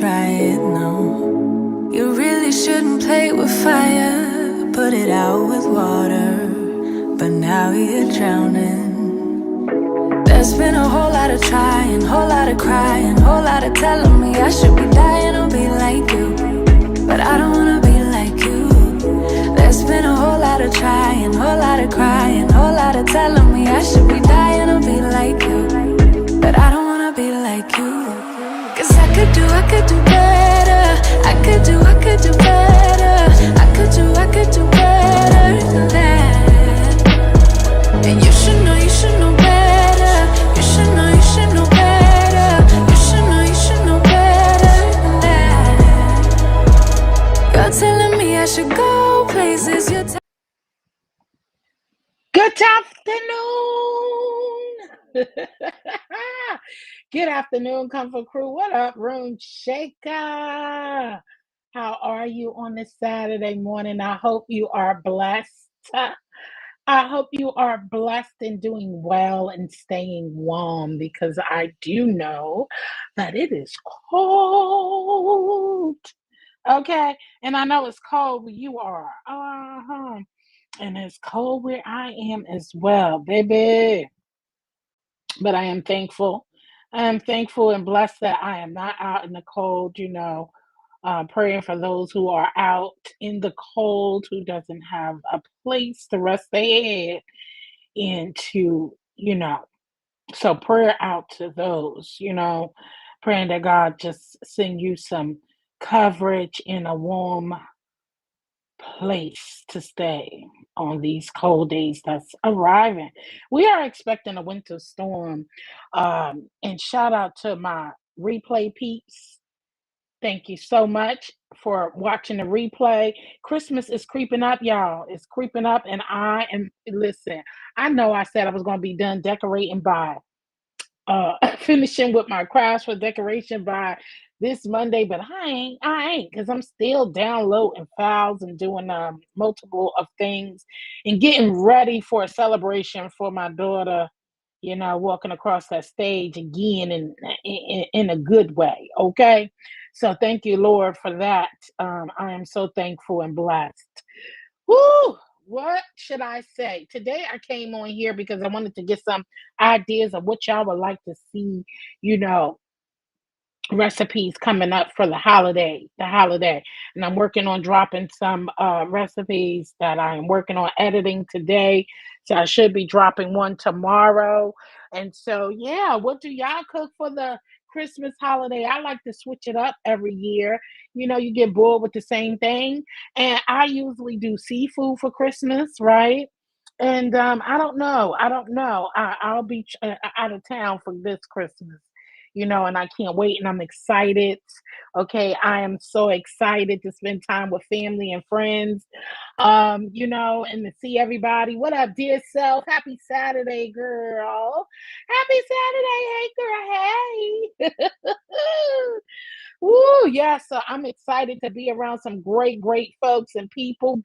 try it, no. You really shouldn't play with fire, put it out with water, but now you're drowning. There's been a whole lot of trying, whole lot of crying, whole lot of telling me I should be dying or be like you, but I don't wanna be like you. There's been a whole lot of trying, whole lot of crying, whole lot of telling me I should be dying or be like you, but I don't wanna be like you. Cause I could do better. I could do better. I could do better than that. And you should know better. You should know better. You should know better than that. You're telling me I should go places. Good afternoon. Good afternoon, Comfort Crew. What up, Room Shaker? How are you on this Saturday morning? I hope you are blessed. I hope you are blessed and doing well and staying warm, because I do know that it is cold. Okay, and I know it's cold where you are. And it's cold where I am as well, baby. But I am thankful. I am thankful and blessed that I am not out in the cold, praying for those who are out in the cold, who doesn't have a place to rest their head into, so prayer out to those, praying that God just send you some coverage in a warm place to stay on these cold days that's arriving. We are expecting a winter storm. And shout out to my replay peeps. Thank you so much for watching the replay. Christmas is creeping up, y'all. It's creeping up, and listen, I know I said I was going to be done decorating by finishing with my crafts for decoration by this Monday, but I ain't, because I'm still downloading files and doing multiple of things and getting ready for a celebration for my daughter, walking across that stage again in a good way. Okay. So thank you, Lord, for that. I am so thankful and blessed. Woo! What should I say? Today I came on here because I wanted to get some ideas of what y'all would like to see, you know, recipes coming up for the holiday. And I'm working on dropping some recipes that I am working on editing today. So I should be dropping one tomorrow. And so, yeah, what do y'all cook for the Christmas holiday? I like to switch it up every year. You get bored with the same thing. And I usually do seafood for Christmas, right? And I don't know. I'll be out of town for this Christmas, and I can't wait, and I'm excited. Okay, I am so excited to spend time with family and friends, and to see everybody. What up, dear self? Happy Saturday, girl. Happy Saturday, hey, girl, hey. Woo, yeah, so I'm excited to be around some great folks and people.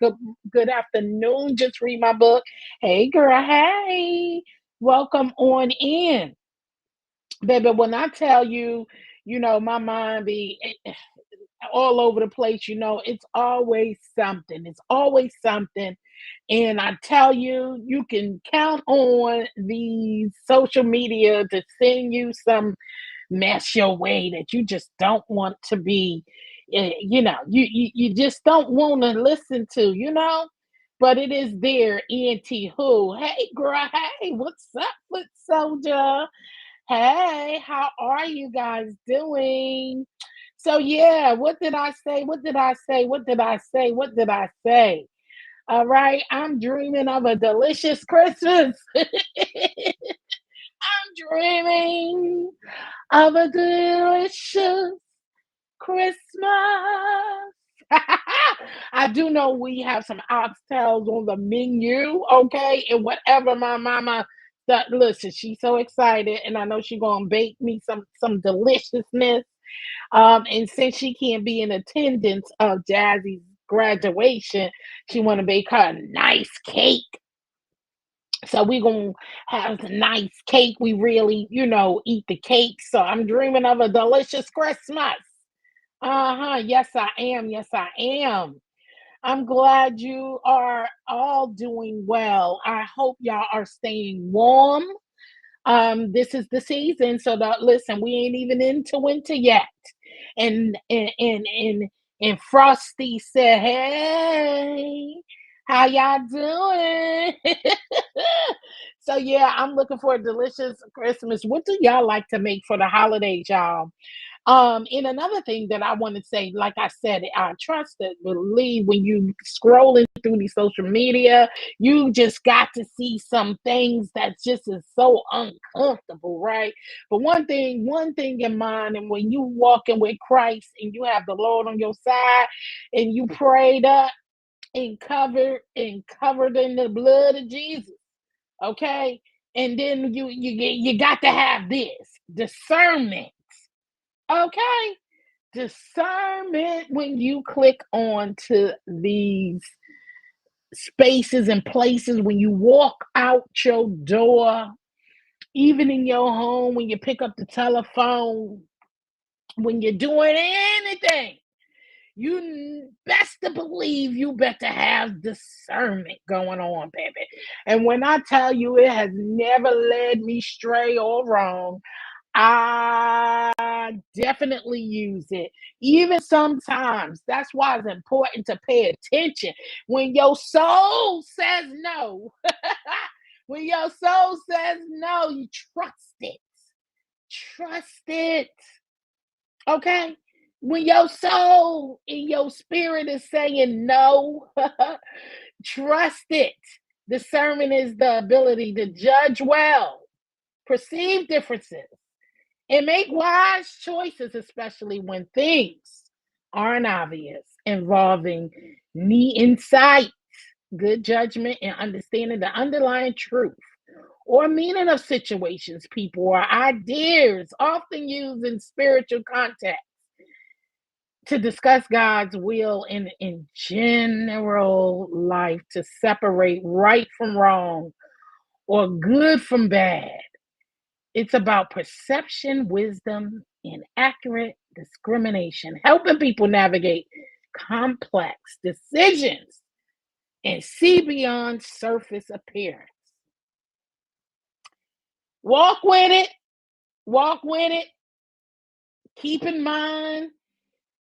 Good afternoon. Just read my book. Hey, girl, hey. Welcome on in. Baby, when I tell you, my mind be all over the place, it's always something. It's always something. And I tell you, you can count on these social media to send you some mess your way that you just don't want to be, you just don't want to listen to, But it is there, ENT who. Hey, girl, hey, what's up, foot soldier? Hey, how are you guys doing? So yeah, what did I say? What did I say? What did I say? What did I say? All right, I'm dreaming of a delicious Christmas. I'm dreaming of a delicious Christmas. I do know we have some oxtails on the menu, okay? And whatever my mama that listen, she's so excited, and I know she's gonna bake me some deliciousness. And since she can't be in attendance of Jazzy's graduation, she wanna bake her a nice cake. So we gonna have a nice cake. We really, eat the cake. So I'm dreaming of a delicious Christmas. Uh-huh. Yes, I am. Yes, I am. I'm glad you are all doing well. I hope y'all are staying warm. This is the season, so that listen, we ain't even into winter yet. And Frosty said, "Hey, how y'all doing?" So yeah, I'm looking for a delicious Christmas. What do y'all like to make for the holidays, y'all? And another thing that I want to say, like I said, I trust and believe when you scrolling through these social media, you just got to see some things that just is so uncomfortable, right? But one thing in mind, and when you walking with Christ and you have the Lord on your side and you prayed up and covered in the blood of Jesus, okay? And then you got to have this discernment, okay? Discernment when you click on to these spaces and places when you walk out your door, even in your home, when you pick up the telephone, when you're doing anything, you best to believe you better have discernment going on, baby. And when I tell you it has never led me stray or wrong, I definitely use it. Even sometimes. That's why it's important to pay attention. When your soul says no, when your soul says no, you trust it. Trust it. Okay? When your soul and your spirit is saying no, trust it. Discernment is the ability to judge well, perceive differences, and make wise choices, especially when things aren't obvious, involving neat insight, good judgment, and understanding the underlying truth or meaning of situations, people, or ideas often used in spiritual context to discuss God's will in general life, to separate right from wrong or good from bad. It's about perception, wisdom, and accurate discrimination, helping people navigate complex decisions and see beyond surface appearance. Walk with it, walk with it, keep in mind,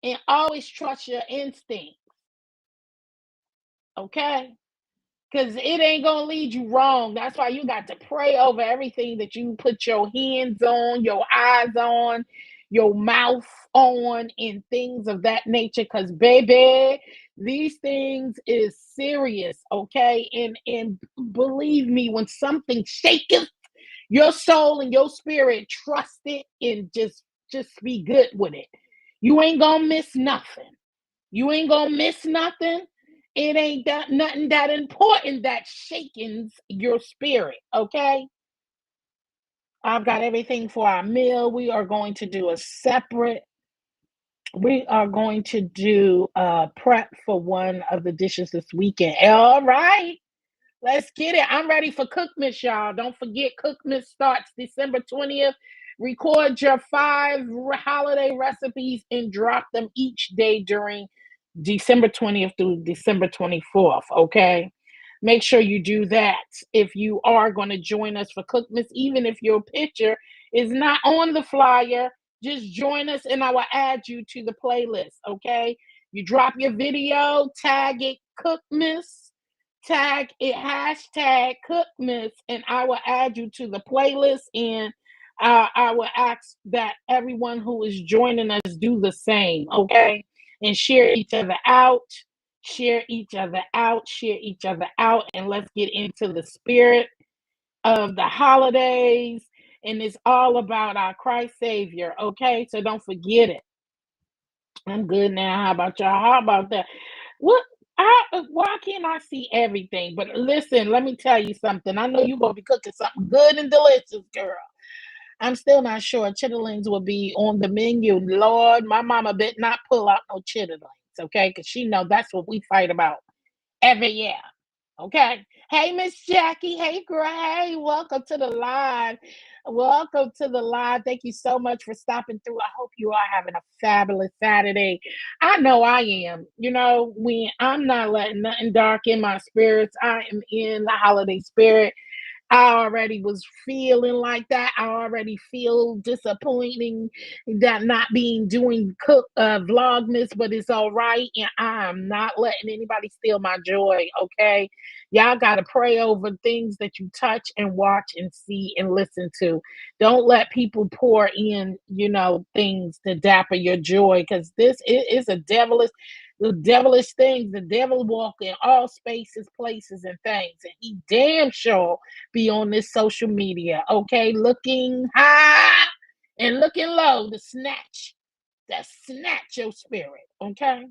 and always trust your instinct, okay? Because it ain't gonna lead you wrong. That's why you got to pray over everything that you put your hands on, your eyes on, your mouth on, and things of that nature. Because baby, these things is serious, okay? And believe me, when something shaketh your soul and your spirit, trust it and just be good with it. You ain't gonna miss nothing. You ain't gonna miss nothing. It ain't that nothing that important that shakens your spirit. Okay. I've got everything for our meal. We are going to do a separate. We are going to do prep for one of the dishes this weekend. All right. Let's get it. I'm ready for Cookmas, y'all. Don't forget, Cookmas starts December 20th. Record your 5 holiday recipes and drop them each day during December 20th through December 24th. Okay. Make sure you do that if you are going to join us for Cookmas, even if your picture is not on the flyer. Just join us and I will add you to the playlist. Okay. You drop your video, tag it Cookmas, tag it hashtag Cookmas, and I will add you to the playlist. And I will ask that everyone who is joining us do the same. Okay, and share each other out, share each other out, share each other out, and let's get into the spirit of the holidays. And it's all about our Christ Savior. Okay, so don't forget it. I'm good now. How about y'all? How about that? What? Why can't I see everything? But listen, let me tell you something. I know you're gonna be cooking something good and delicious, girl. I'm still not sure chitterlings will be on the menu. Lord, my mama bet not pull out no chitterlings, okay? Because she know that's what we fight about every year. Okay. Hey, Miss Jackie. Hey, girl. Hey, welcome to the live. Welcome to the live. Thank you so much for stopping through. I hope you are having a fabulous Saturday. I know I am. When I'm not letting nothing dark in my spirits, I am in the holiday spirit. I already was feeling like that. I already feel disappointing that not being doing cook vlogmas, but it's all right, and I'm not letting anybody steal my joy. Okay, y'all got to pray over things that you touch and watch and see and listen to. Don't let people pour in, things to dapper your joy, because is a devilish. The devilish things, the devil walk in all spaces, places, and things. And he damn sure be on this social media, okay? Looking high and looking low to snatch your spirit, okay?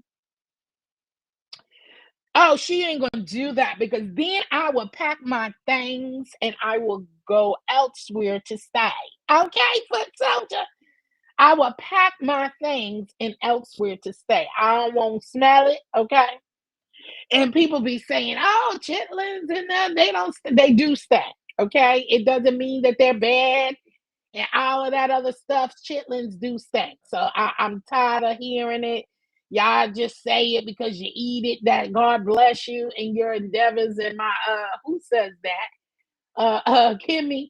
Oh, she ain't gonna do that, because then I will pack my things and I will go elsewhere to stay. Okay, foot soldier. I will pack my things and elsewhere to stay. I don't want to smell it, okay? And people be saying, "Oh, chitlins and them, they do stink." Okay, it doesn't mean that they're bad and all of that other stuff. Chitlins do stink, so I'm tired of hearing it. Y'all just say it because you eat it. That God bless you in your endeavors. And my who says that? Kimmy,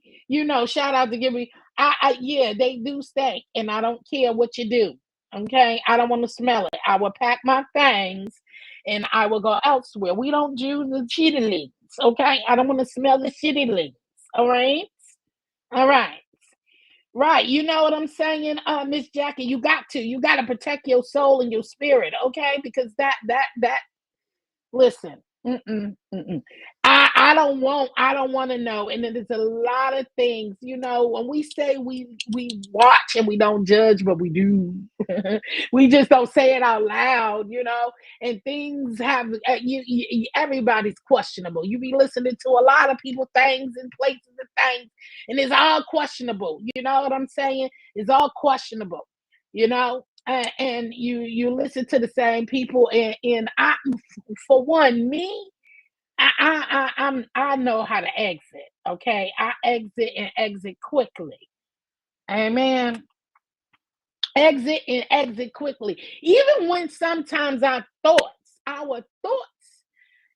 shout out to Kimmy. Yeah, they do stink, and I don't care what you do. Okay, I don't want to smell it. I will pack my things, and I will go elsewhere. We don't do the chitterlings. Okay, I don't want to smell the chitterlings. All right, all right, right. You know what I'm saying, Miss Jackie? You got to protect your soul and your spirit. Okay, because that listen, mm-mm. I don't want to know. And then there's a lot of things, when we say we watch and we don't judge, but we do. We just don't say it out loud, and things have everybody's questionable. You be listening to a lot of people, things and places and things, and it's all questionable. You know what I'm saying? It's all questionable, and you listen to the same people, and for one, me, I know how to exit. Okay, I exit and exit quickly. Amen. Exit and exit quickly. Even when sometimes our thoughts,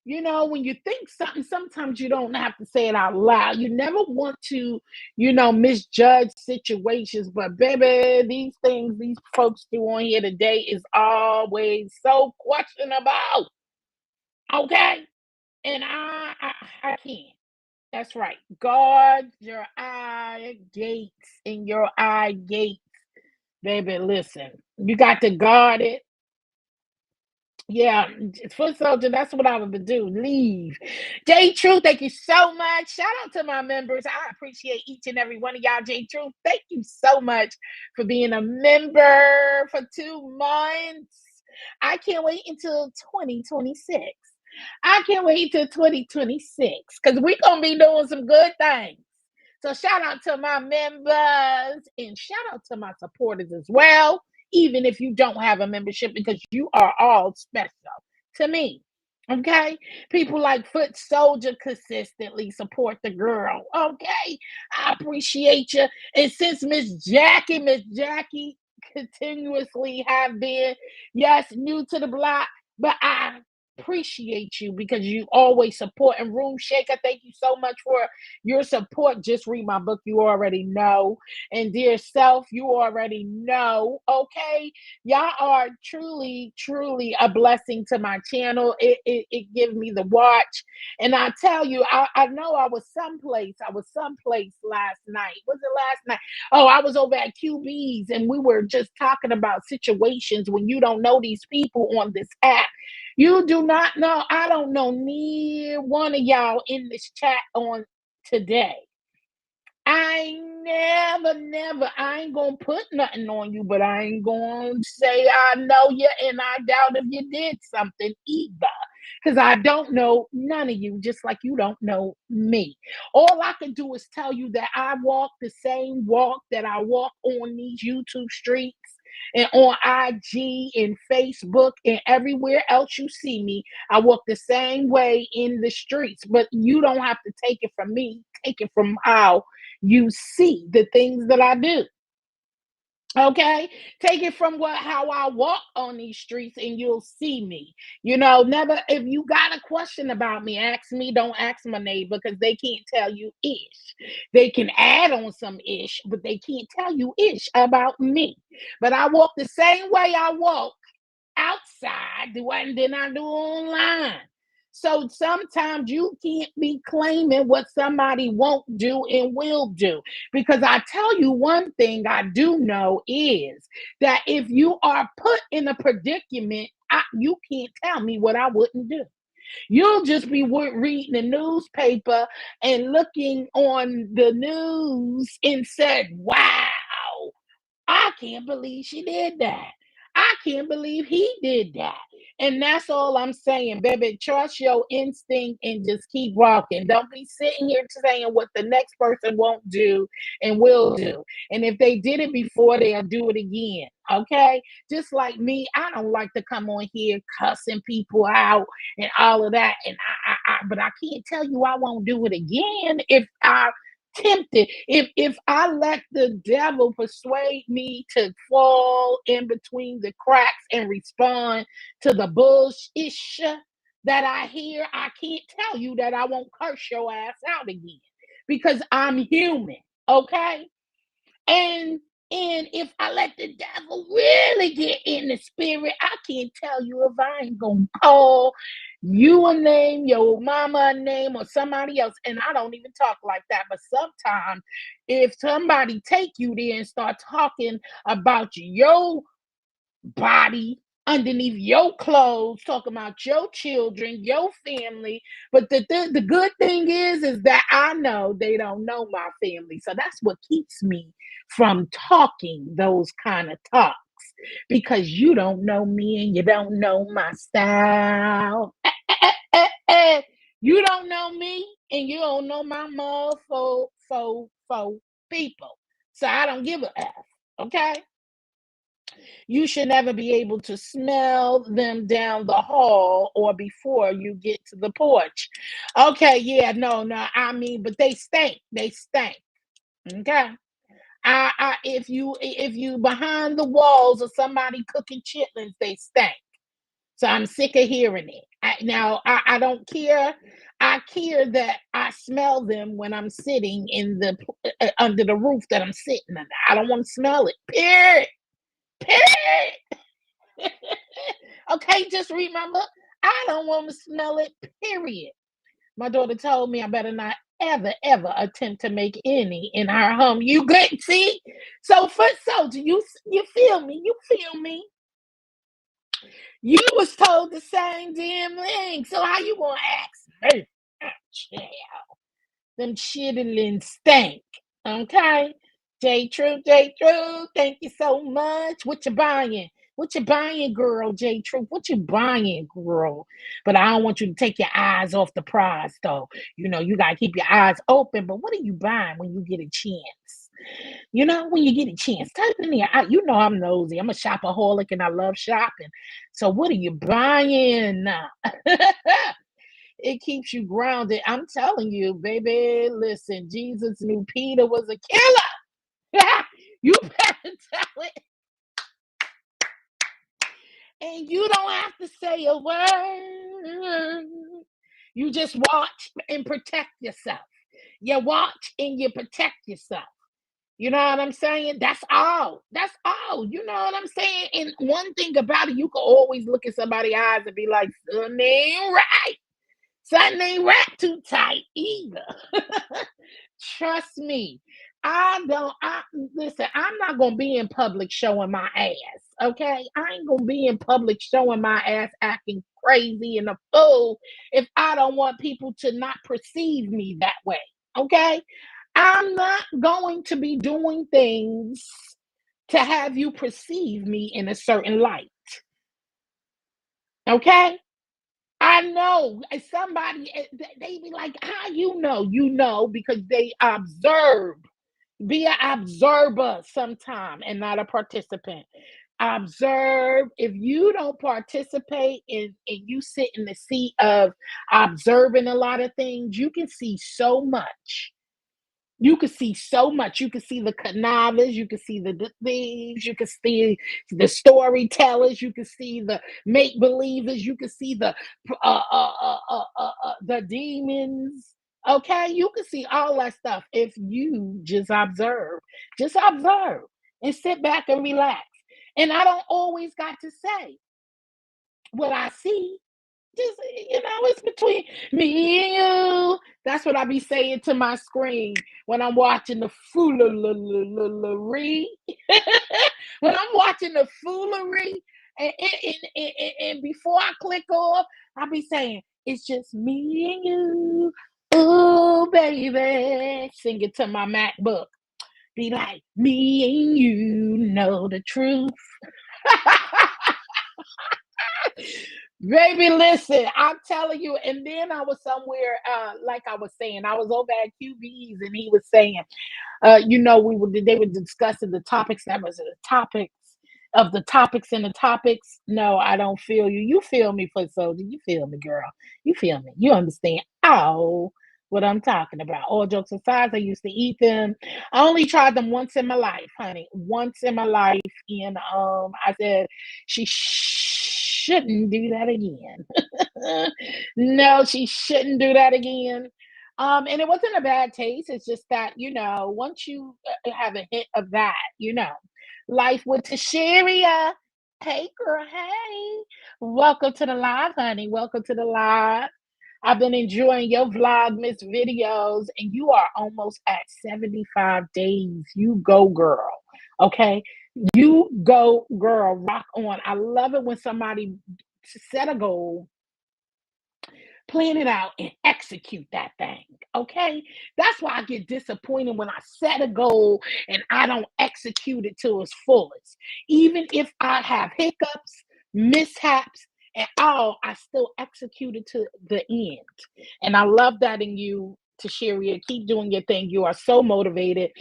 when you think something, sometimes you don't have to say it out loud. You never want to, misjudge situations. But baby, these things these folks do on here today is always so questionable. Okay, and I can't. That's right. Guard your eye gates and your eye gates, baby. Listen, you got to guard it. Yeah, foot soldier, that's what I would do. Leave. J True, thank you so much. Shout out to my members. I appreciate each and every one of y'all. J True, thank you so much for being a member for 2 months. I can't wait until 2026. I can't wait till 2026, because we're going to be doing some good things. So shout out to my members and shout out to my supporters as well, even if you don't have a membership, because you are all special to me. Okay, people like Foot Soldier consistently support the girl. Okay, I appreciate you. And since Miss Jackie continuously have been, yes, new to the block, but I appreciate you because you always support. And Room Shaker, thank you so much for your support. Just read my book, you already know. And dear self, you already know. Okay, y'all are truly, truly a blessing to my channel. It gives me the watch. And I tell you, I know I was someplace last night. Was it last night? Oh, I was over at QB's and we were just talking about situations when you don't know these people on this app. You do not know. I don't know near one of y'all in this chat on today. I I ain't gonna put nothing on you, but I ain't gonna say I know you, and I doubt if you did something either. Because I don't know none of you, just like you don't know me. All I can do is tell you that I walk the same walk that I walk on these YouTube streets and on IG and Facebook and everywhere else you see me. I walk the same way in the streets, but you don't have to take it from me. Take it from how you see the things that I do. Okay, take it from what how I walk on these streets, and you'll see me. Never. If you got a question about me, ask me. Don't ask my neighbor because they can't tell you ish. They can add on some ish, but they can't tell you ish about me. But I walk the same way I walk outside than I do online. So sometimes you can't be claiming what somebody won't do and will do. Because I tell you one thing I do know is that if you are put in a predicament, you can't tell me what I wouldn't do. You'll just be reading the newspaper and looking on the news and said, wow, I can't believe she did that. I can't believe he did that. And that's all I'm saying, baby. Trust your instinct and just keep walking. Don't be sitting here saying what the next person won't do and will do. And if they did it before, they'll do it again. Okay? Just like me, I don't like to come on here cussing people out and all of that. And but I can't tell you I won't do it again if I tempted. If I let the devil persuade me to fall in between the cracks and respond to the bullshit that I hear, I can't tell you that I won't curse your ass out again because I'm human. Okay. And if I let the devil really get in the spirit, I can't tell you if I ain't gonna call you a name, your mama a name, or somebody else. And I don't even talk like that. But sometimes if somebody take you there and start talking about your body underneath your clothes, talking about your children, your family. But the good thing is that I know they don't know my family. So that's what keeps me from talking those kind of talks because you don't know me and you don't know my style. You don't know me and you don't know my fo people. So I don't give a F. Okay? You should never be able to smell them down the hall or before you get to the porch. Okay, yeah, no, I mean, but they stink. They stink. Okay. If you behind the walls of somebody cooking chitlins, they stink. So I'm sick of hearing it. I don't care. I care that I smell them when I'm sitting in the under the roof that I'm sitting under. I don't want to smell it. Period. Period. Okay, just remember, I don't want to smell it, period. My daughter told me I better not ever attempt to make any in our home. You good? See? So foot soldier, you feel me? You feel me? You was told the same damn thing. So how you gonna ask me? Chill. Them chitlins stink. Okay? J True, thank you so much. What you buying? What you buying, girl? J True, what you buying, girl? But I don't want you to take your eyes off the prize, though. You gotta keep your eyes open. But what are you buying when you get a chance? When you get a chance, type in there. I'm nosy. I'm a shopaholic and I love shopping. So what are you buying? It keeps you grounded. I'm telling you, baby. Listen, Jesus knew Peter was a killer. You better tell it. And you don't have to say a word. You just watch and protect yourself. You watch and you protect yourself. You know what I'm saying? That's all. That's all. You know what I'm saying? And one thing about it, you can always look at somebody's eyes and be like, something ain't right. Something ain't wrapped too tight either. Trust me. Listen, I'm not gonna be in public showing my ass. Okay. I ain't gonna be in public showing my ass acting crazy and a fool if I don't want people to not perceive me that way. Okay. I'm not going to be doing things to have you perceive me in a certain light. Okay. I know somebody, they be like, how you know? You know, because they observe. Be an observer sometime and not a participant. Observe. If you don't participate and you sit in the seat of observing a lot of things, you can see so much. You could see so much. You could see the connivers, you could see the thieves, you could see the storytellers, you could see the make believers, you could see the demons. Okay, you can see all that stuff if you just observe, and sit back and relax. And I don't always got to say what I see. Just, it's between me and you. That's what I be saying to my screen when I'm watching the foolery. When I'm watching the foolery, and before I click off, I be saying, it's just me and you. Oh, baby. Sing it to my MacBook. Be like, me and you know the truth. Baby, listen, I'm telling you. And then I was somewhere, like I was saying, I was over at QB's, and he was saying, they were discussing the topics. That was the topics of the topics and the topics. No, I don't feel you. You feel me, foot soldier. You feel me, girl. You feel me. You understand. Oh, what I'm talking about. All jokes aside, I used to eat them. I only tried them once in my life, honey. Once in my life. And I said she shouldn't do that again. No, she shouldn't do that again. And it wasn't a bad taste. It's just that, once you have a hit of that, life with Tasharia. Hey, girl. Hey, welcome to the live, honey. Welcome to the live. I've been enjoying your Vlogmas videos, and you are almost at 75 days. You go, girl. Okay. You go, girl. Rock on. I love it when somebody set a goal, plan it out, and execute that thing. Okay. That's why I get disappointed when I set a goal and I don't execute it to its fullest. Even if I have hiccups, mishaps, and all, I still execute it to the end. And I love that in you, Tasharia. Keep doing your thing. You are so motivating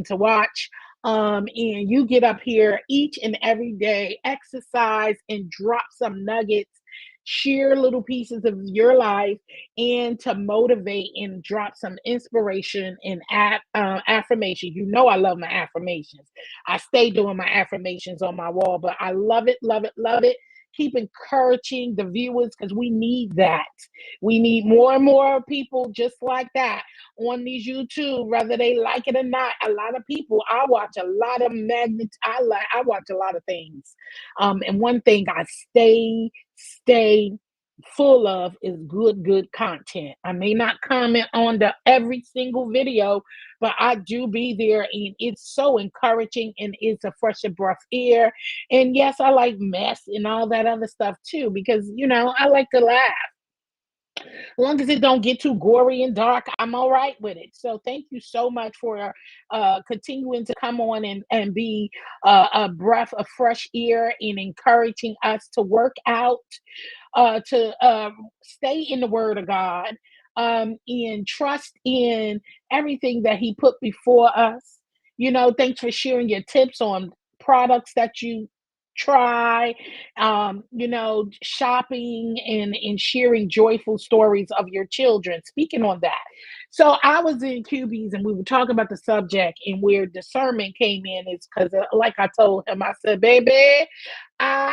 to watch. And you get up here each and every day, exercise, and drop some nuggets, share little pieces of your life, and to motivate and drop some inspiration and affirmation. I love my affirmations. I stay doing my affirmations on my wall, but I love it, love it, love it. Keep encouraging the viewers, because we need that. We need more and more people just like that on these YouTube, whether they like it or not. A lot of people, I watch a lot of magnets. I watch a lot of things. And one thing I stay full of is good content. I may not comment on every single video, but I do be there, and it's so encouraging, and it's a fresh breath air. And yes, I like mess and all that other stuff too, because I like to laugh. As long as it don't get too gory and dark, I'm all right with it. So thank you so much for continuing to come on and be a breath of fresh air, and encouraging us to work out, to stay in the Word of God, and trust in everything that He put before us. Thanks for sharing your tips on products that you try, shopping, and sharing joyful stories of your children. Speaking on that, so I was in QB's, and we were talking about the subject, and where discernment came in is because, like I told him, I said, baby,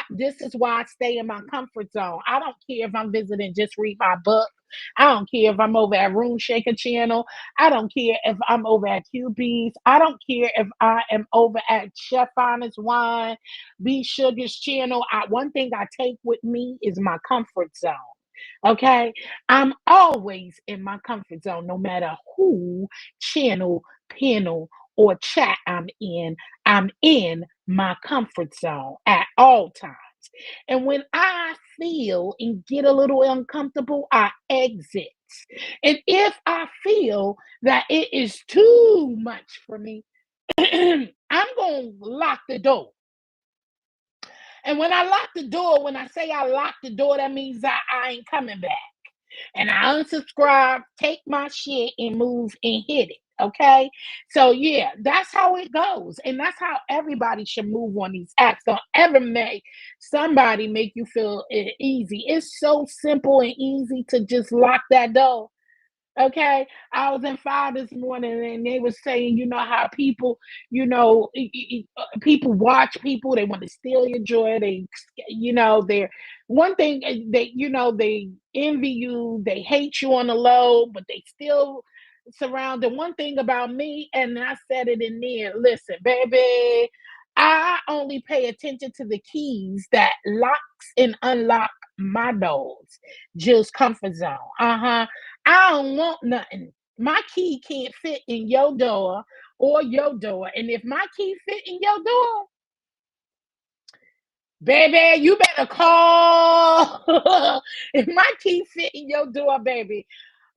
this is why I stay in my comfort zone. I don't care if I'm visiting, just read my book. I don't care if I'm over at Room Shaker Channel. I don't care if I'm over at QB's. I don't care if I am over at Chef Honest Wine, B Sugar's channel. One thing I take with me is my comfort zone. Okay. I'm always in my comfort zone, no matter who, channel, panel, or chat I'm in. I'm in my comfort zone at all times. And when I feel and get a little uncomfortable, I exit. And if I feel that it is too much for me, I'm going to lock the door. And when I lock the door, when I say I lock the door, that means that I ain't coming back. And I unsubscribe, take my shit, and move and hit it. Okay. So yeah, that's how it goes. And that's how everybody should move on these apps. Don't ever make somebody make you feel easy. It's so simple and easy to just lock that door. Okay, I was in fire this morning, and they were saying, you know how people, people watch people. They want to steal your joy. They're one thing. They envy you. They hate you on the low, but they still surround. And one thing about me, and I said it in there. Listen, baby, I only pay attention to the keys that locks and unlock my doors. Jill's comfort zone. I don't want nothing. My key can't fit in your door or your door. And if my key fit in your door, baby, you better call. If my key fit in your door, baby,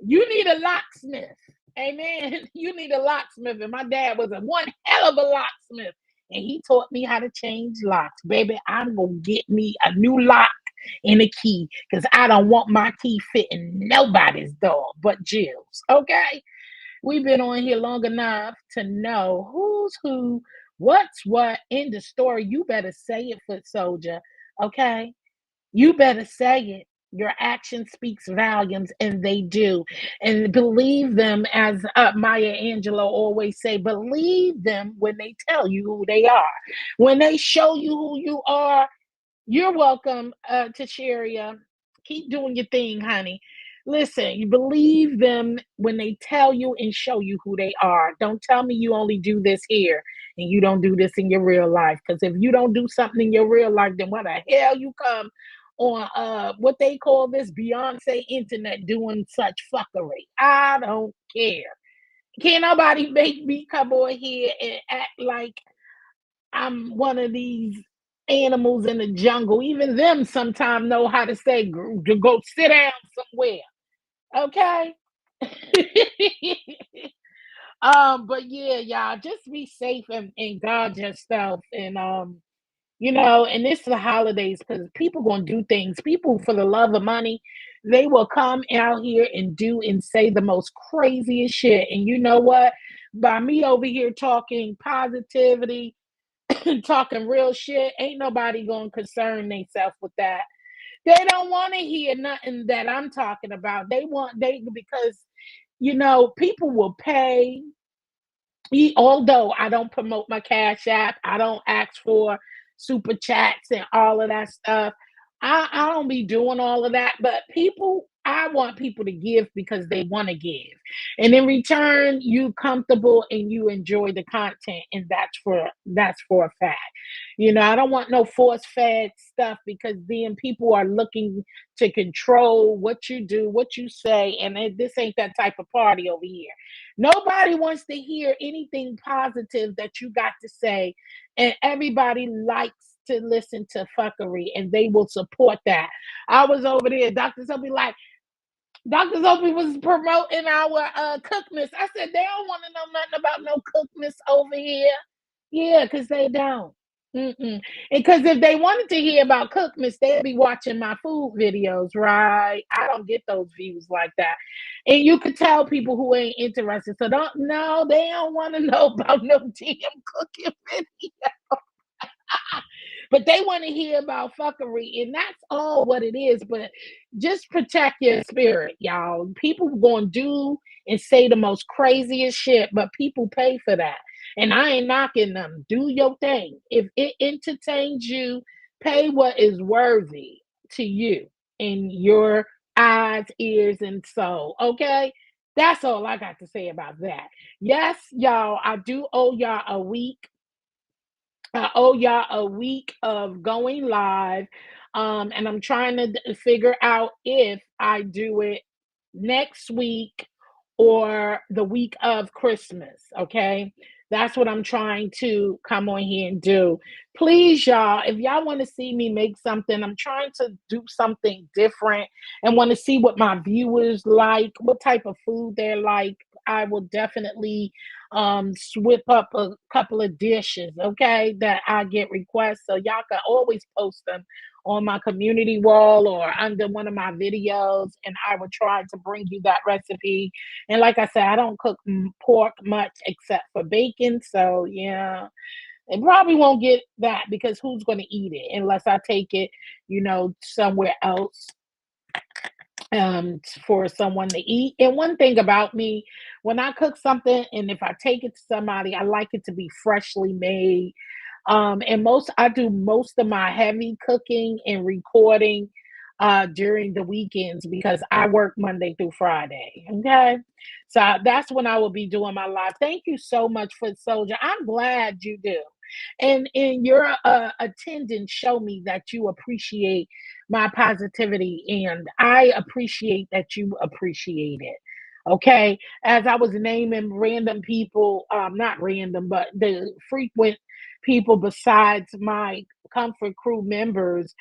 you need a locksmith. Amen. You need a locksmith. And my dad was a one hell of a locksmith. And he taught me how to change locks. Baby, I'm gonna get me a new lock and a key because I don't want my key fitting nobody's door but Jill's. Okay. We've been on here long enough to know who's who, what's what in the story. You better say it, foot soldier. Okay. You better say it. Your action speaks volumes, and they do. And believe them, as Maya Angelou always say, believe them when they tell you who they are. When they show you who you are, you're welcome, Tasharia. Keep doing your thing, honey. Listen, you believe them when they tell you and show you who they are. Don't tell me you only do this here and you don't do this in your real life. Because if you don't do something in your real life, then what the hell you come on what they call this Beyonce internet doing such fuckery? I don't care. Can't nobody make me come on here and act like I'm one of these animals in the jungle. Even them sometimes know how to say to go sit down somewhere. Okay. But yeah, y'all just be safe and guard yourself. And it's the holidays because people gonna do things. People for the love of money, they will come out here and do and say the most craziest shit. And you know what? By me over here talking positivity, talking real shit, ain't nobody gonna concern themselves with that. They don't want to hear nothing that I'm talking about. They because people will pay. Although I don't promote my Cash App, I don't ask for super chats and all of that stuff. I don't be doing all of that, but I want people to give because they want to give. And in return, you comfortable and you enjoy the content, and that's for a fact. I don't want no force fed stuff because then people are looking to control what you do, what you say, and this ain't that type of party over here. Nobody wants to hear anything positive that you got to say, and everybody likes to listen to fuckery, and they will support that. I was over there, Dr. Sophie, like, Dr. Sophie was promoting our cookmas. I said, they don't want to know nothing about no cookmas over here. Yeah, because they don't. Mm-mm. Because if they wanted to hear about cookmas, they'd be watching my food videos, right? I don't get those views like that. And you could tell people who ain't interested. So don't no, they don't want to know about no damn cooking video. But they want to hear about fuckery, and that's all what it is. But just protect your spirit, y'all. People going to do and say the most craziest shit, but people pay for that. And I ain't knocking them. Do your thing. If it entertains you, pay what is worthy to you in your eyes, ears, and soul. Okay? That's all I got to say about that. Yes, y'all, I do owe y'all a week. I owe y'all a week of going live. And I'm trying to figure out if I do it next week or the week of Christmas. Okay. That's what I'm trying to come on here and do. Please, y'all, if y'all want to see me make something, I'm trying to do something different and want to see what my viewers like, what type of food they're like. I will definitely swip up a couple of dishes, okay, that I get requests. So y'all can always post them on my community wall or under one of my videos, and I will try to bring you that recipe. And like I said, I don't cook pork much except for bacon. So yeah, it probably won't get that because who's going to eat it unless I take it, somewhere else for someone to eat. And one thing about me, when I cook something and if I take it to somebody, I like it to be freshly made. And I do most of my heavy cooking and recording during the weekends because I work Monday through Friday. Okay. So that's when I will be doing my live. Thank you so much for Soldier. I'm glad you do. And in your attendance, show me that you appreciate my positivity, and I appreciate that you appreciate it. Okay. As I was naming random people, not random, but the frequent people besides my comfort crew members,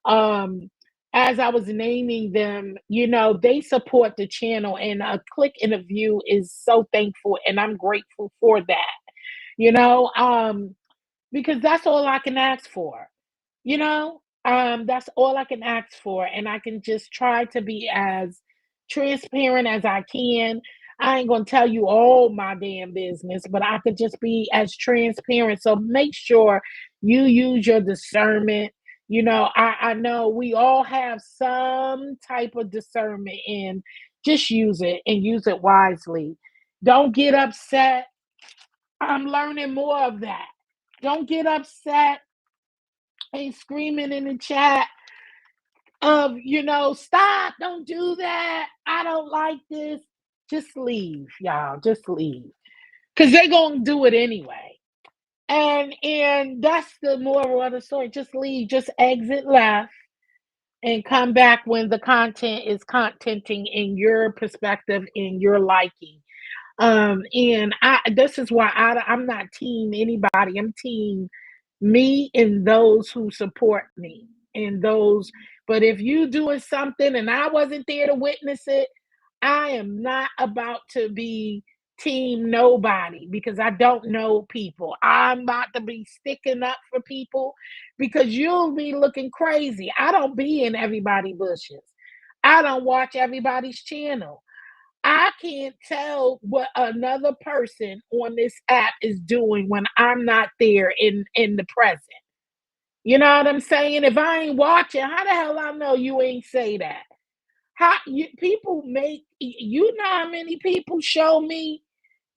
um, as I was naming them, they support the channel, and a click and a view is so thankful, and I'm grateful for that. You know, because that's all I can ask for. That's all I can ask for, and I can just try to be as transparent as I can. I ain't gonna tell you all my damn business, but I could just be as transparent. So make sure you use your discernment. I know we all have some type of discernment, and just use it and use it wisely. Don't get upset. I'm learning more of that. Don't get upset and screaming in the chat of, stop, don't do that. I don't like this. Just leave, y'all. Just leave. Because they're going to do it anyway. And that's the moral of the story. Just leave. Just exit left and come back when the content is contenting in your perspective, in your liking. And this is why I'm not team anybody. I'm team me and those who support me and those. But if you doing something and I wasn't there to witness it, I am not about to be team nobody because I don't know people. I'm about to be sticking up for people because you'll be looking crazy. I don't be in everybody's bushes. I don't watch everybody's channel. I can't tell what another person on this app is doing when I'm not there in the present. You know what I'm saying? If I ain't watching, how the hell I know you ain't say that? How you people make you know how many people show me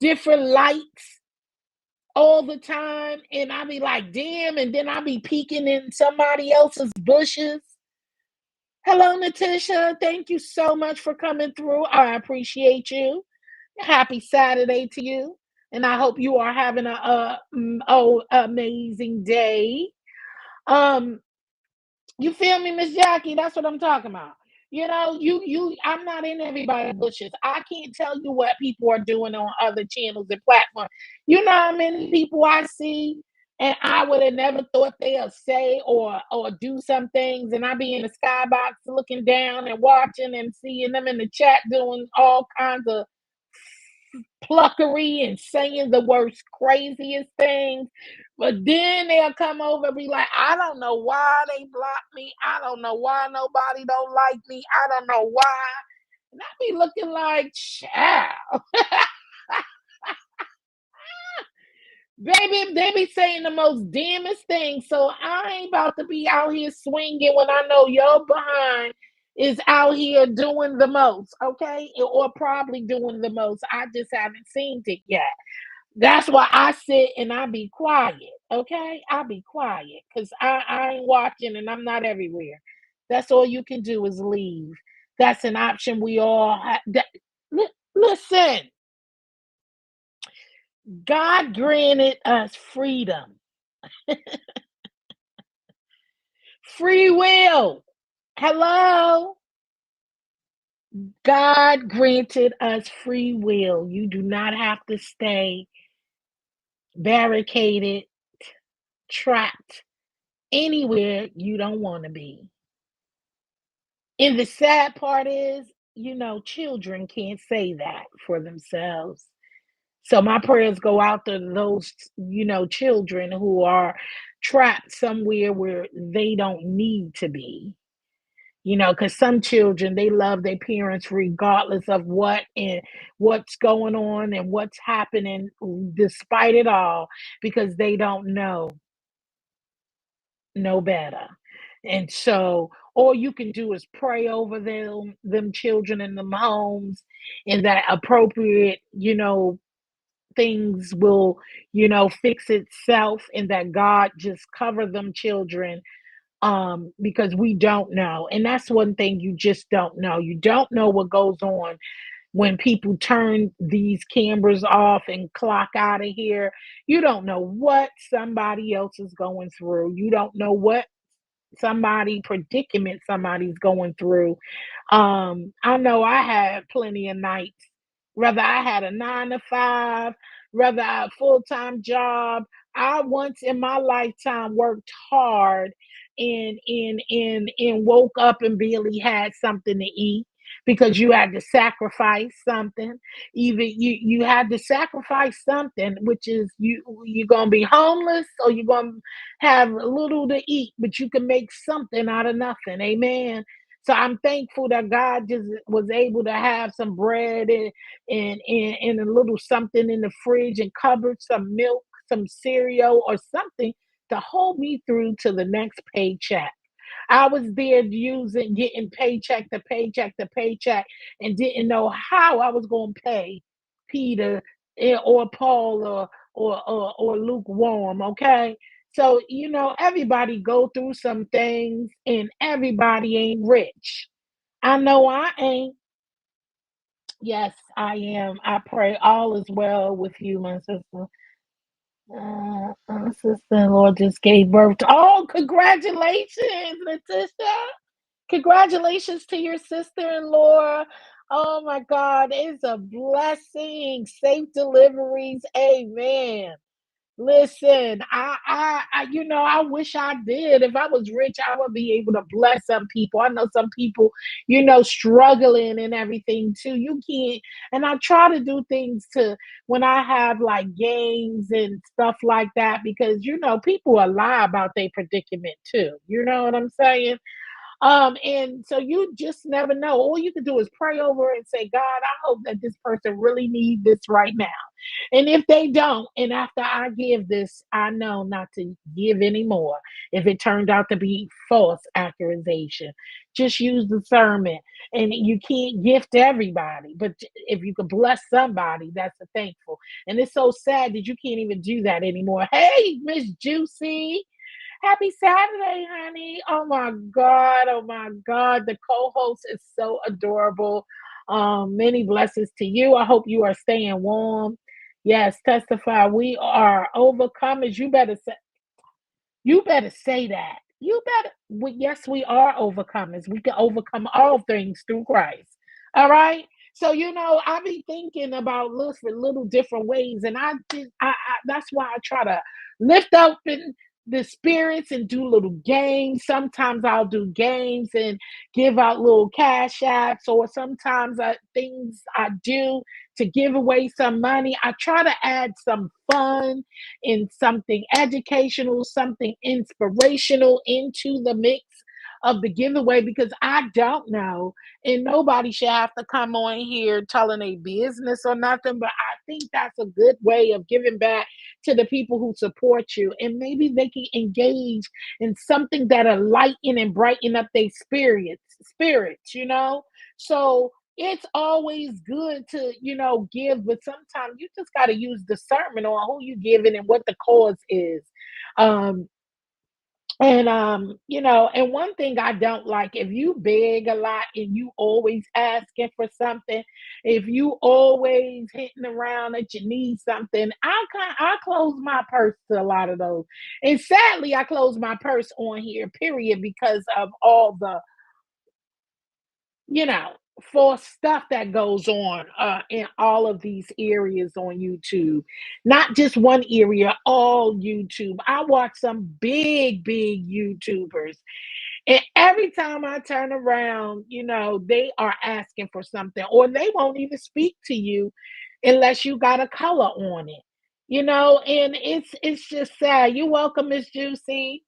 different lights all the time, and I be like, damn, and then I be peeking in somebody else's bushes. Hello, Natisha. Thank you so much for coming through. I appreciate you. Happy Saturday to you. And I hope you are having amazing day. Um, you feel me, Miss Jackie? That's what I'm talking about. I'm not in everybody's bushes. I can't tell you what people are doing on other channels and platforms. You know how many people I see and I would have never thought they'll say or do some things, and I be in the skybox looking down and watching and seeing them in the chat doing all kinds of pluckery and saying the worst, craziest things. But then they'll come over and be like, I don't know why they blocked me. I don't know why nobody don't like me. I don't know why. And I be looking like, child. Baby, they be saying the most damnest things. So I ain't about to be out here swinging when I know your behind is out here doing the most, okay? Or probably doing the most. I just haven't seen it yet. That's why I sit and I be quiet, okay? I be quiet because I ain't watching and I'm not everywhere. That's all you can do is leave. That's an option we all have. Listen, God granted us freedom, free will. Hello? God granted us free will. You do not have to stay barricaded, trapped anywhere you don't want to be. And the sad part is, children can't say that for themselves. So my prayers go out to those, children who are trapped somewhere where they don't need to be. Because some children, they love their parents regardless of what's going on and what's happening, despite it all, because they don't know no better. And so all you can do is pray over them children in them homes, and that appropriate, things will, fix itself, and that God just cover them children, because we don't know. And that's one thing you just don't know. You don't know what goes on when people turn these cameras off and clock out of here. You don't know what somebody else is going through. You don't know what somebody predicament somebody's going through. I know I had plenty of nights, whether I had a 9 to 5, whether I had a full-time job. I once in my lifetime worked hard and woke up and barely had something to eat, because you had to sacrifice something. Even you had to sacrifice something, which is you're gonna be homeless, or you're gonna have little to eat, but you can make something out of nothing. Amen. So I'm thankful that God just was able to have some bread and a little something in the fridge and cupboard, some milk, some cereal, or something to hold me through to the next paycheck. I was there getting paycheck to paycheck to paycheck, and didn't know how I was going to pay Peter, or Paul, or lukewarm. Okay. So, everybody go through some things, and everybody ain't rich. I know I ain't. Yes, I am. I pray all is well with you, my sister. Sister-in-law just gave birth to. Oh, congratulations, Letitia. Congratulations to your sister-in-law. Oh my God, it's a blessing. Safe deliveries. Amen. Listen, I wish I did. If I was rich, I would be able to bless some people. I know some people, struggling and everything too. You can't, and I try to do things to when I have like games and stuff like that, because people will lie about their predicament too. You know what I'm saying? And so you just never know. All you can do is pray over and say, God, I hope that this person really needs this right now. And if they don't, and after I give this, I know not to give anymore. If it turned out to be false accusation, just use discernment. And you can't gift everybody, but if you could bless somebody, that's a thankful. And it's so sad that you can't even do that anymore. Hey, Miss Juicy. Happy Saturday, honey. Oh my God. Oh my God. The co host is so adorable. Many blessings to you. I hope you are staying warm. Yes, testify. We are overcomers. You better say that. Yes, we are overcomers. We can overcome all things through Christ. All right. So I be thinking about little different ways, and that's why I try to lift up in the spirits and do little games. Sometimes I'll do games and give out little cash apps, or sometimes things I do to give away some money. I try to add some fun in something educational, something inspirational into the mix of the giveaway, because I don't know, and nobody should have to come on here telling a business or nothing. But I think that's a good way of giving back to the people who support you, and maybe they can engage in something that'll lighten and brighten up their spirits. So it's always good to give, but sometimes you just got to use discernment on who you giving and what the cause is. Um and one thing I don't like, if you beg a lot and you always asking for something, if you always hitting around that you need something, I close my purse to a lot of those. And sadly, I close my purse on here, period, because of all the you know, for stuff that goes on in all of these areas on YouTube. Not just one area, all YouTube. I watch some big, big YouTubers. And every time I turn around, they are asking for something, or they won't even speak to you unless you got a color on it. And it's just sad. You're welcome, Miss Juicy.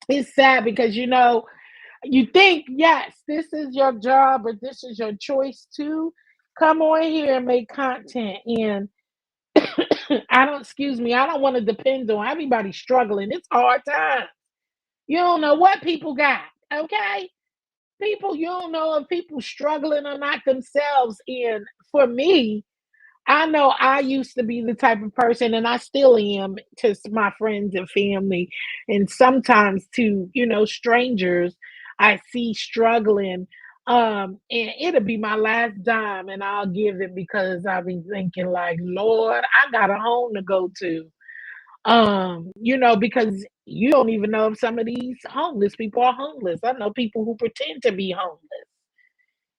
It's sad because you think, yes, this is your job, or this is your choice to come on here and make content. And I don't, excuse me, I don't want to depend on everybody struggling. It's hard time. You don't know what people got, okay? People, you don't know if people struggling or not themselves. And for me, I know I used to be the type of person, and I still am to my friends and family, and sometimes to strangers I see struggling. And it'll be my last dime, and I'll give it because I'll be thinking like, Lord, I got a home to go to. Because you don't even know if some of these homeless people are homeless. I know people who pretend to be homeless.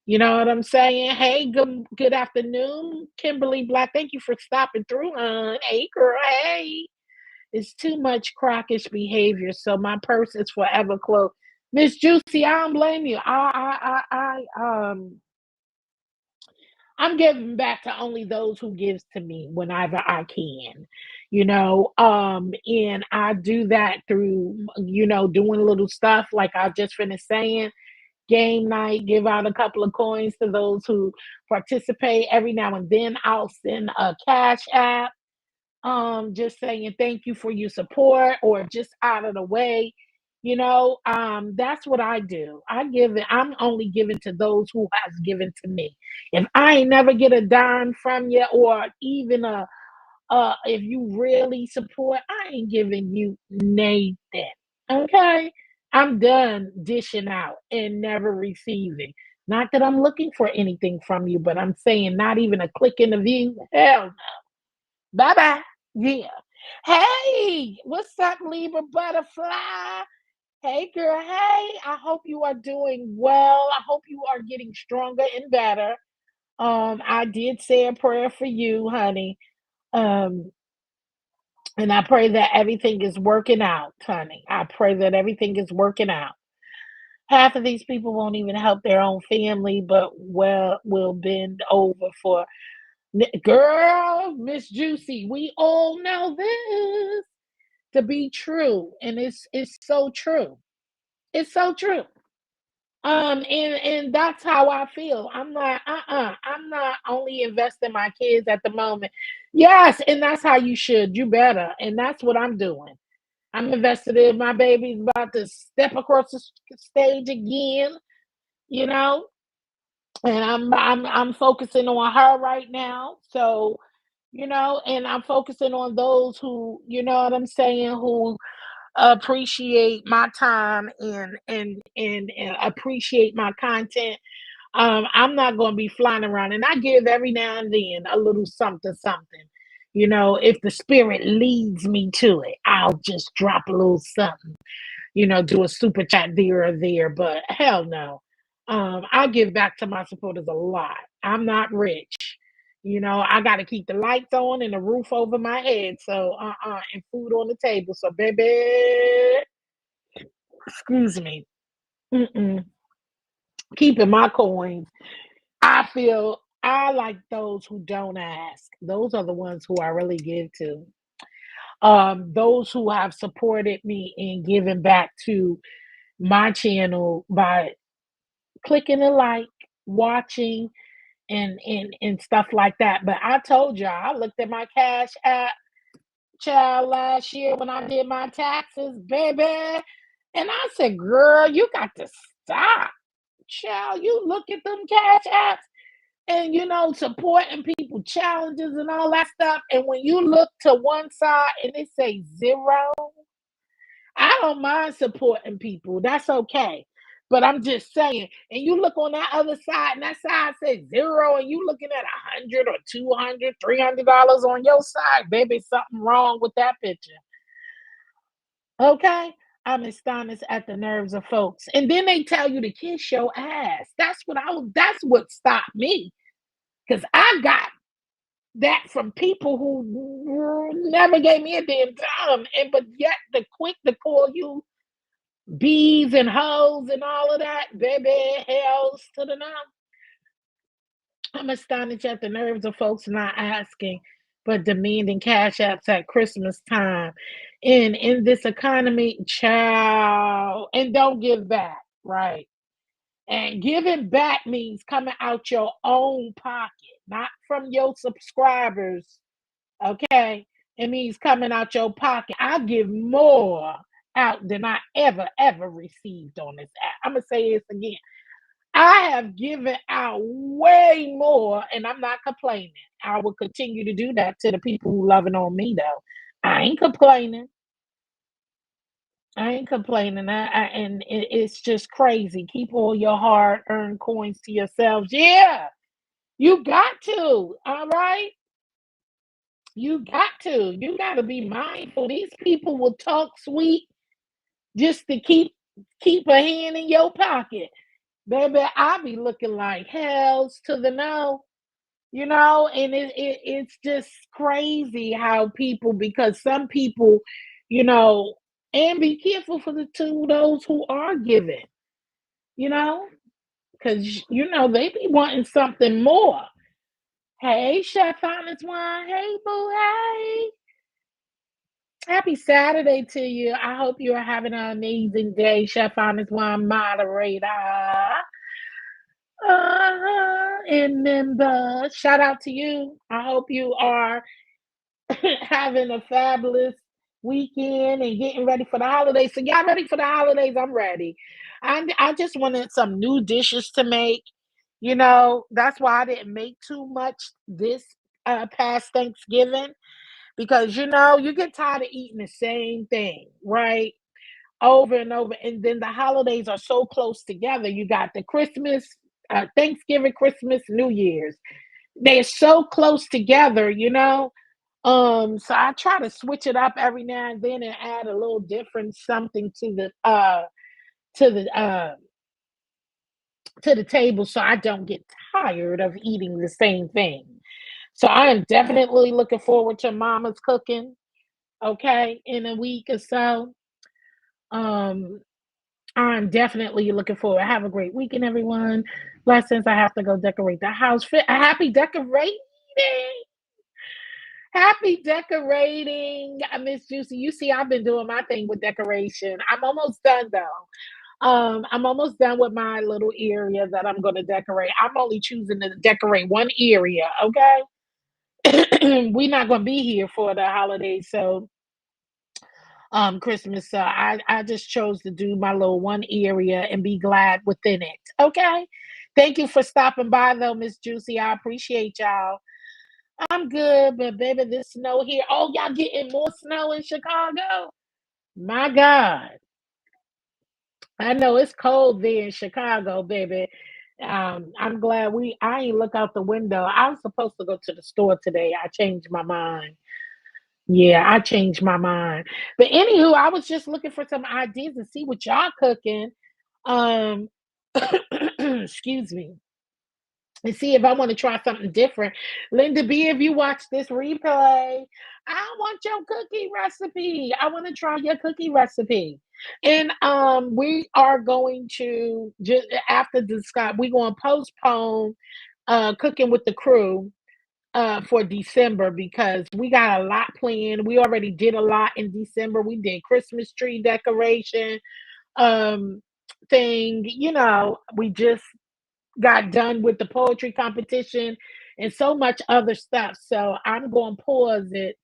You know what I'm saying? Hey, good afternoon, Kimberly Black. Thank you for stopping through, hon. Hey, girl. Hey, it's too much crockish behavior, so my purse is forever closed. Miss Juicy, I don't blame you. I'm giving back to only those who gives to me whenever I can, and I do that through, doing little stuff like I just finished saying game night, give out a couple of coins to those who participate. Every now and then I'll send a cash app, just saying thank you for your support or just out of the way. That's what I do. I'm only giving to those who has given to me. If I ain't never get a dime from you or even if you really support, I ain't giving you Nathan. Okay? I'm done dishing out and never receiving. Not that I'm looking for anything from you, but I'm saying not even a click in the view. Hell no. Bye bye. Yeah. Hey, what's up, Libra Butterfly? Hey, girl. Hey, I hope you are doing well. I hope you are getting stronger and better. I did say a prayer for you, honey. Um, and I pray that everything is working out, honey. I pray that everything is working out. Half of these people won't even help their own family, but well, will bend over for girl, Miss Juicy. We all know this to be true, and it's so true. It's so true. And that's how I feel. I'm like, I'm not only investing my kids at the moment. Yes, and that's how you should. You better, and that's what I'm doing. I'm invested in my baby's about to step across the stage again, you know, and I'm focusing on her right now. So, and I'm focusing on those who, you know what I'm saying, who appreciate my time and appreciate my content. I'm not going to be flying around, and I give every now and then a little something, something. If the spirit leads me to it, I'll just drop a little something, do a super chat there or there, but hell no. I give back to my supporters a lot. I'm not rich. I got to keep the lights on and the roof over my head. So, and food on the table. So, baby, excuse me. Mm-mm. Keeping my coins. I feel I like those who don't ask. Those are the ones who I really give to. Those who have supported me in giving back to my channel by clicking a like, watching, and stuff like that. But I told y'all, I looked at my cash app child last year when I did my taxes, baby. And I said, girl, you got to stop. Child, you look at them cash apps and supporting people challenges and all that stuff. And when you look to one side and it say zero, I don't mind supporting people. That's okay. But I'm just saying, and you look on that other side, and that side says zero, and you looking at 100 or 200, $300 on your side, baby, something wrong with that picture. Okay? I'm astonished at the nerves of folks. And then they tell you to kiss your ass. That's what stopped me. Because I got that from people who never gave me a damn time. But yet the quick to call you bees and hoes and all of that, baby, hells to the no. I'm astonished at the nerves of folks not asking, but demanding cash apps at Christmas time. And in this economy, child, and don't give back, right? And giving back means coming out your own pocket, not from your subscribers. Okay. It means coming out your pocket. I give more out than I ever received on this app. I'm gonna say this again. I have given out way more, and I'm not complaining. I will continue to do that to the people who loving on me, though. I ain't complaining. I ain't complaining. And it's just crazy. Keep all your hard-earned coins to yourselves. Yeah, you got to. All right, you got to. You got to be mindful. These people will talk sweet just to keep a hand in your pocket. Baby, I be looking like hells to the no, and it's just crazy how people, because some people, you know, and be careful for the to those who are giving, you know, because they be wanting something more. Hey, Chef Honest Wine. Hey, boo. Hey. Happy Saturday to you. I hope you are having an amazing day, Chef Honest Wine moderator. And member. Shout out to you. I hope you are having a fabulous weekend and getting ready for the holidays. So y'all ready for the holidays? I'm ready. I just wanted some new dishes to make. That's why I didn't make too much this past Thanksgiving, because you get tired of eating the same thing, right? Over and over. And then the holidays are so close together. You got the Christmas, Thanksgiving, Christmas, New Year's. They're so close together. So I try to switch it up every now and then and add a little different something to the to the table, so I don't get tired of eating the same thing. So I am definitely looking forward to Mama's cooking, okay, in a week or so. Um, I'm definitely looking forward. Have a great weekend, everyone. Blessings. I have to go decorate the house. A happy decorating. Happy decorating, Miss Juicy. You see, I've been doing my thing with decoration. I'm almost done though. I'm almost done with my little area that I'm going to decorate. I'm only choosing to decorate one area. Okay, we're not going to be here for the holidays, so Christmas. So I just chose to do my little one area and be glad within it. Okay. Thank you for stopping by though, Miss Juicy. I appreciate y'all. I'm good, but baby, this snow here. Oh, y'all getting more snow in Chicago? My God. I know it's cold there in Chicago, baby. I'm glad I ain't look out the window. I was supposed to go to the store today. I changed my mind. Yeah, I changed my mind. But anywho, I was just looking for some ideas to see what y'all cooking. Um, excuse me. And see if I want to try something different. Linda B, if you watch this replay, I want your cookie recipe. I want to try your cookie recipe. And we are going to just after the Scott, we're going to postpone cooking with the crew for December, because we got a lot planned. We already did a lot in December. We did Christmas tree decoration um thing. We just got done with the poetry competition and so much other stuff. So I'm going to pause it.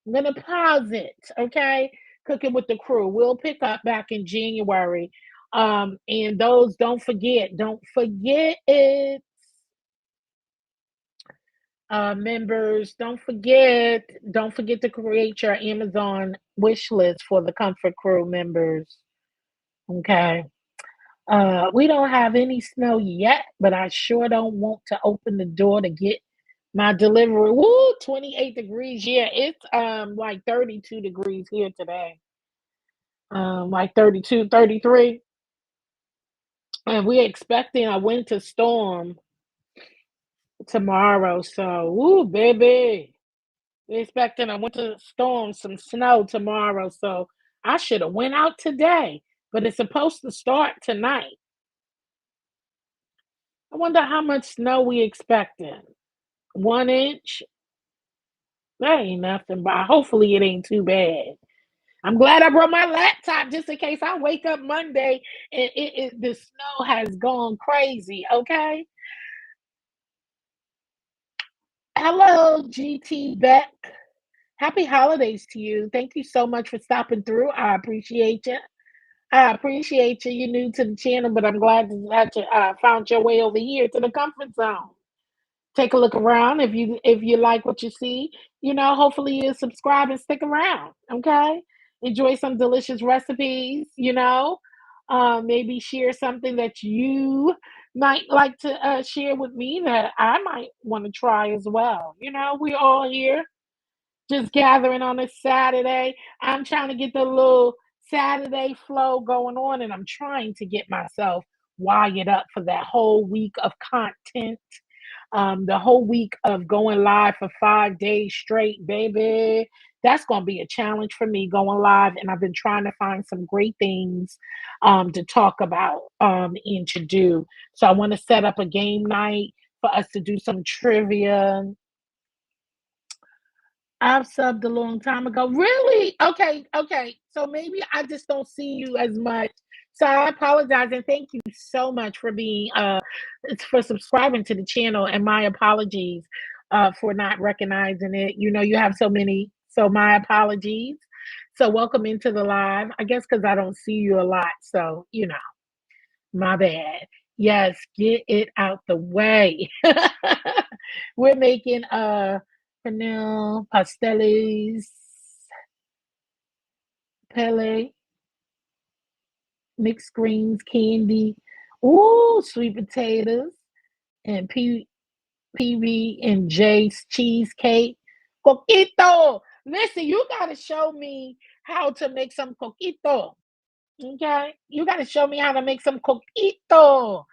I'm going to pause it. Okay. Cooking with the crew. We'll pick up back in January. And those, don't forget it. Members, don't forget to create your Amazon wish list for the Comfort Crew members. Okay. We don't have any snow yet, but I sure don't want to open the door to get my delivery. Woo, 28 degrees. Yeah, it's like 32 degrees here today. Like 32, 33. And we're expecting a winter storm tomorrow. So, woo, baby. We're expecting a winter storm, some snow tomorrow. So I should have went out today, but it's supposed to start tonight. I wonder how much snow we expecting. 1 inch? That ain't nothing, but hopefully it ain't too bad. I'm glad I brought my laptop just in case I wake up Monday and the snow has gone crazy. Okay. Hello, GT Beck. Happy holidays to you. Thank you so much for stopping through. I appreciate you. I appreciate you. You're new to the channel, but I'm glad that you found your way over here to the comfort zone. Take a look around. If you like what you see, hopefully you subscribe and stick around. Okay, enjoy some delicious recipes. Maybe share something that you might like to share with me that I might want to try as well. We're all here just gathering on a Saturday. I'm trying to get the little Saturday flow going on, and I'm trying to get myself wired up for that whole week of content, the whole week of going live for 5 days straight, baby. That's going to be a challenge for me going live. And I've been trying to find some great things to talk about and to do. So I want to set up a game night for us to do some trivia. I've subbed a long time ago. Really? Okay, okay. So maybe I just don't see you as much. So I apologize and thank you so much for being for subscribing to the channel, and my apologies for not recognizing it. You have so many, so my apologies. So welcome into the live. I guess because I don't see you a lot. So, my bad. Yes, get it out the way. We're making Fennel, pasteles, pele, mixed greens, candy, ooh, sweet potatoes, and PB and J's cheesecake. Coquito. Listen, you gotta show me how to make some coquito. Okay, you got to show me how to make some coquito.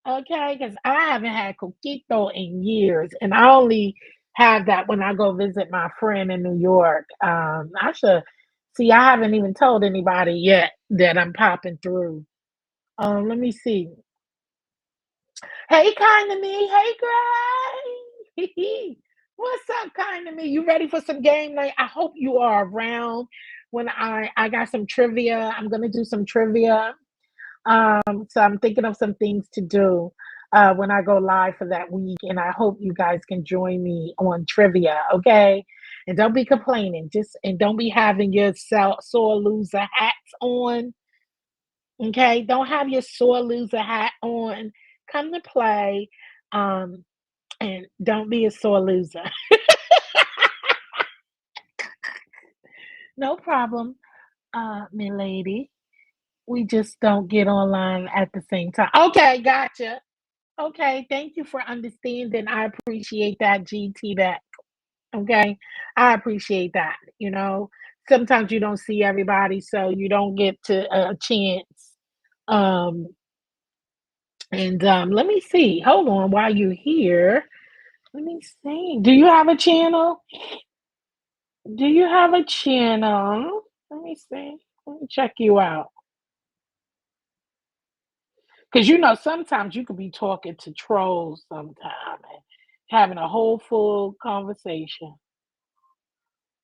Okay, because I haven't had coquito in years, and I only have that when I go visit my friend in New York. I should see. I haven't even told anybody yet that I'm popping through. Let me see. Hey, kind of me. Hey, Gray. What's up, kind of me? You ready for some game night? I hope you are around when I got some trivia. I'm gonna do some trivia. So I'm thinking of some things to do when I go live for that week, and I hope you guys can join me on trivia, okay? And don't be complaining, and don't be having your sore loser hats on, okay? Don't have your sore loser hat on. Come to play, um, and don't be a sore loser. No problem, milady. We just don't get online at the same time. Okay, gotcha. Okay, thank you for understanding. I appreciate that, GT back. Okay, I appreciate that. Sometimes you don't see everybody, so you don't get to a chance. Um, and let me see. Hold on, while you're here, let me see. Do you have a channel? Do you have a channel? Let me see. Let me check you out. Because sometimes you could be talking to trolls sometime and having a whole full conversation.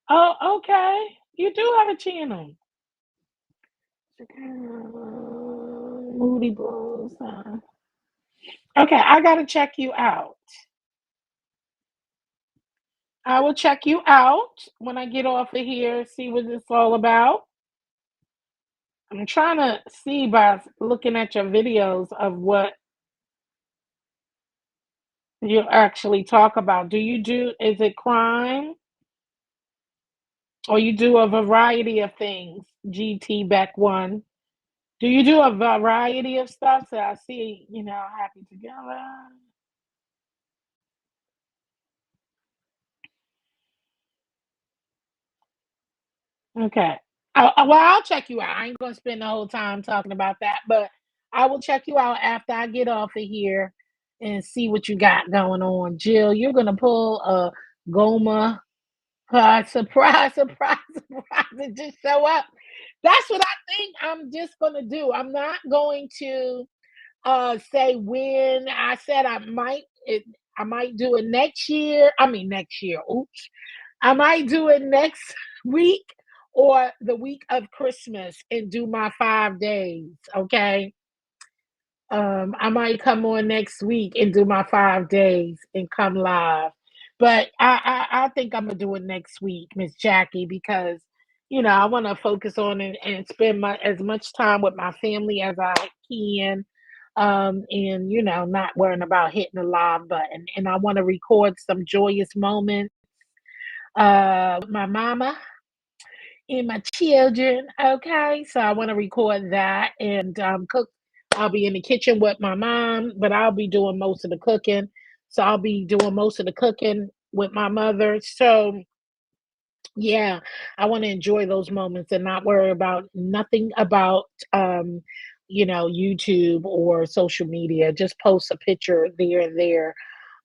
Oh, okay. You do have a channel. Moody Blues. Okay, I gotta check you out. I will check you out when I get off of here, see what it's all about. I'm trying to see by looking at your videos of what you actually talk about. Is it crime? Or you do a variety of things? GT back one. Do you do a variety of stuff? So I see, happy together. Okay. Well, I'll check you out. I ain't gonna spend the whole time talking about that, but I will check you out after I get off of here and see what you got going on. Jill, you're gonna pull a Goma surprise, surprise, surprise, and just show up. That's what I think I'm just gonna do. I'm not going to say when. I said I might do it next year. I mean next year. Oops. I might do it next week or the week of Christmas and do my 5 days. Okay. I might come on next week and do my 5 days and come live. But I think I'm gonna do it next week, Miss Jackie, because I want to focus on it and spend as much time with my family as I can, and not worrying about hitting the live button. And I want to record some joyous moments, with my mama and my children. Okay, so I want to record that and cook. I'll be in the kitchen with my mom, but I'll be doing most of the cooking. So I'll be doing most of the cooking with my mother. So yeah, I want to enjoy those moments and not worry about nothing about YouTube or social media. Just post a picture there and there.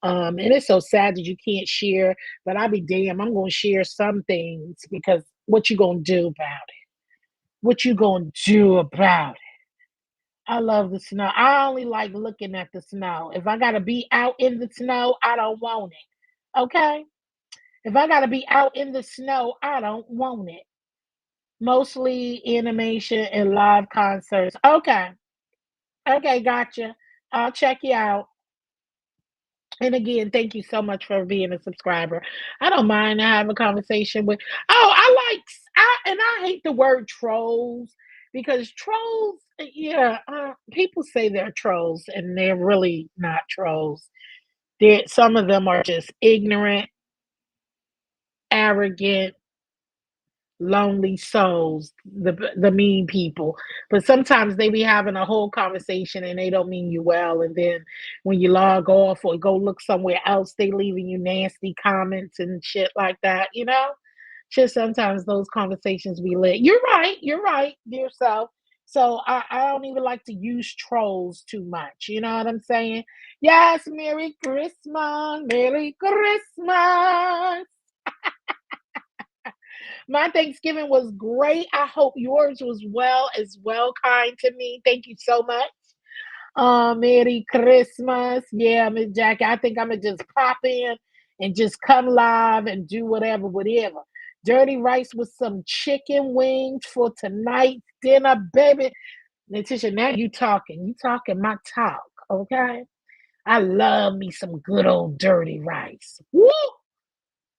And it's so sad that you can't share, but I'll be damn, I'm gonna share some things because what you gonna do about it? What you gonna do about it? I love the snow. I only like looking at the snow. If I gotta be out in the snow, I don't want it. Okay? If I gotta be out in the snow, I don't want it. Mostly animation and live concerts. Okay. Okay, gotcha. I'll check you out. And again, thank you so much for being a subscriber. I don't mind having a conversation with. Oh, I hate the word trolls because trolls, yeah, people say they're trolls and they're really not trolls. Some of them are just ignorant, arrogant, lonely souls, the mean people. But sometimes they be having a whole conversation and they don't mean you well. And then when you log off or go look somewhere else, they leaving you nasty comments and shit like that. Just sometimes those conversations be lit. You're right, dear self. So I don't even like to use trolls too much. You know what I'm saying? Yes, Merry Christmas, Merry Christmas. My Thanksgiving was great. I hope yours was well, kind to me. Thank you so much. Merry Christmas. Yeah, Miss Jackie. I think I'm gonna just pop in and just come live and do whatever. Dirty rice with some chicken wings for tonight's dinner, baby. Letitia, now you talking. You talking my talk, okay? I love me some good old dirty rice. Woo!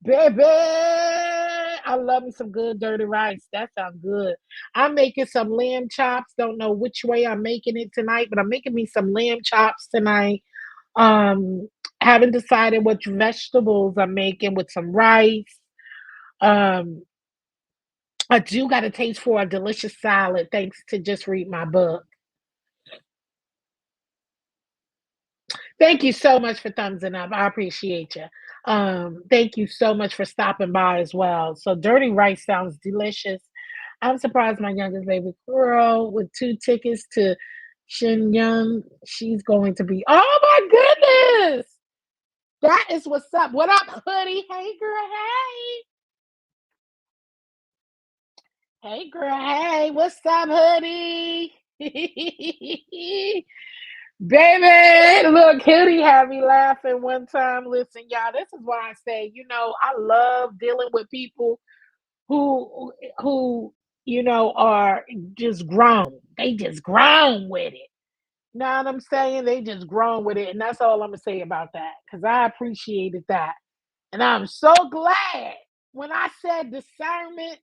Baby, I love me some good dirty rice. That sounds good. I'm making some lamb chops. Don't know which way I'm making it tonight, but I'm making me some lamb chops tonight. Um, haven't decided which vegetables I'm making with some rice. Um, I do got a taste for a delicious salad thanks to just read my book. Thank you so much for thumbsing up. I appreciate you. Thank you so much for stopping by as well. So, dirty rice sounds delicious. I'm surprised my youngest baby girl with 2 tickets to Shenyang. She's going to be. Oh my goodness! That is what's up. What up, hoodie? Hey, girl. Hey, girl. Hey, what's up, hoodie? Baby, look, Kitty had me laughing one time. Listen, y'all, this is why I say, I love dealing with people who are just grown. They just grown with it. Know what I'm saying? They just grown with it, and that's all I'm gonna say about that. Because I appreciated that, and I'm so glad when I said discernment.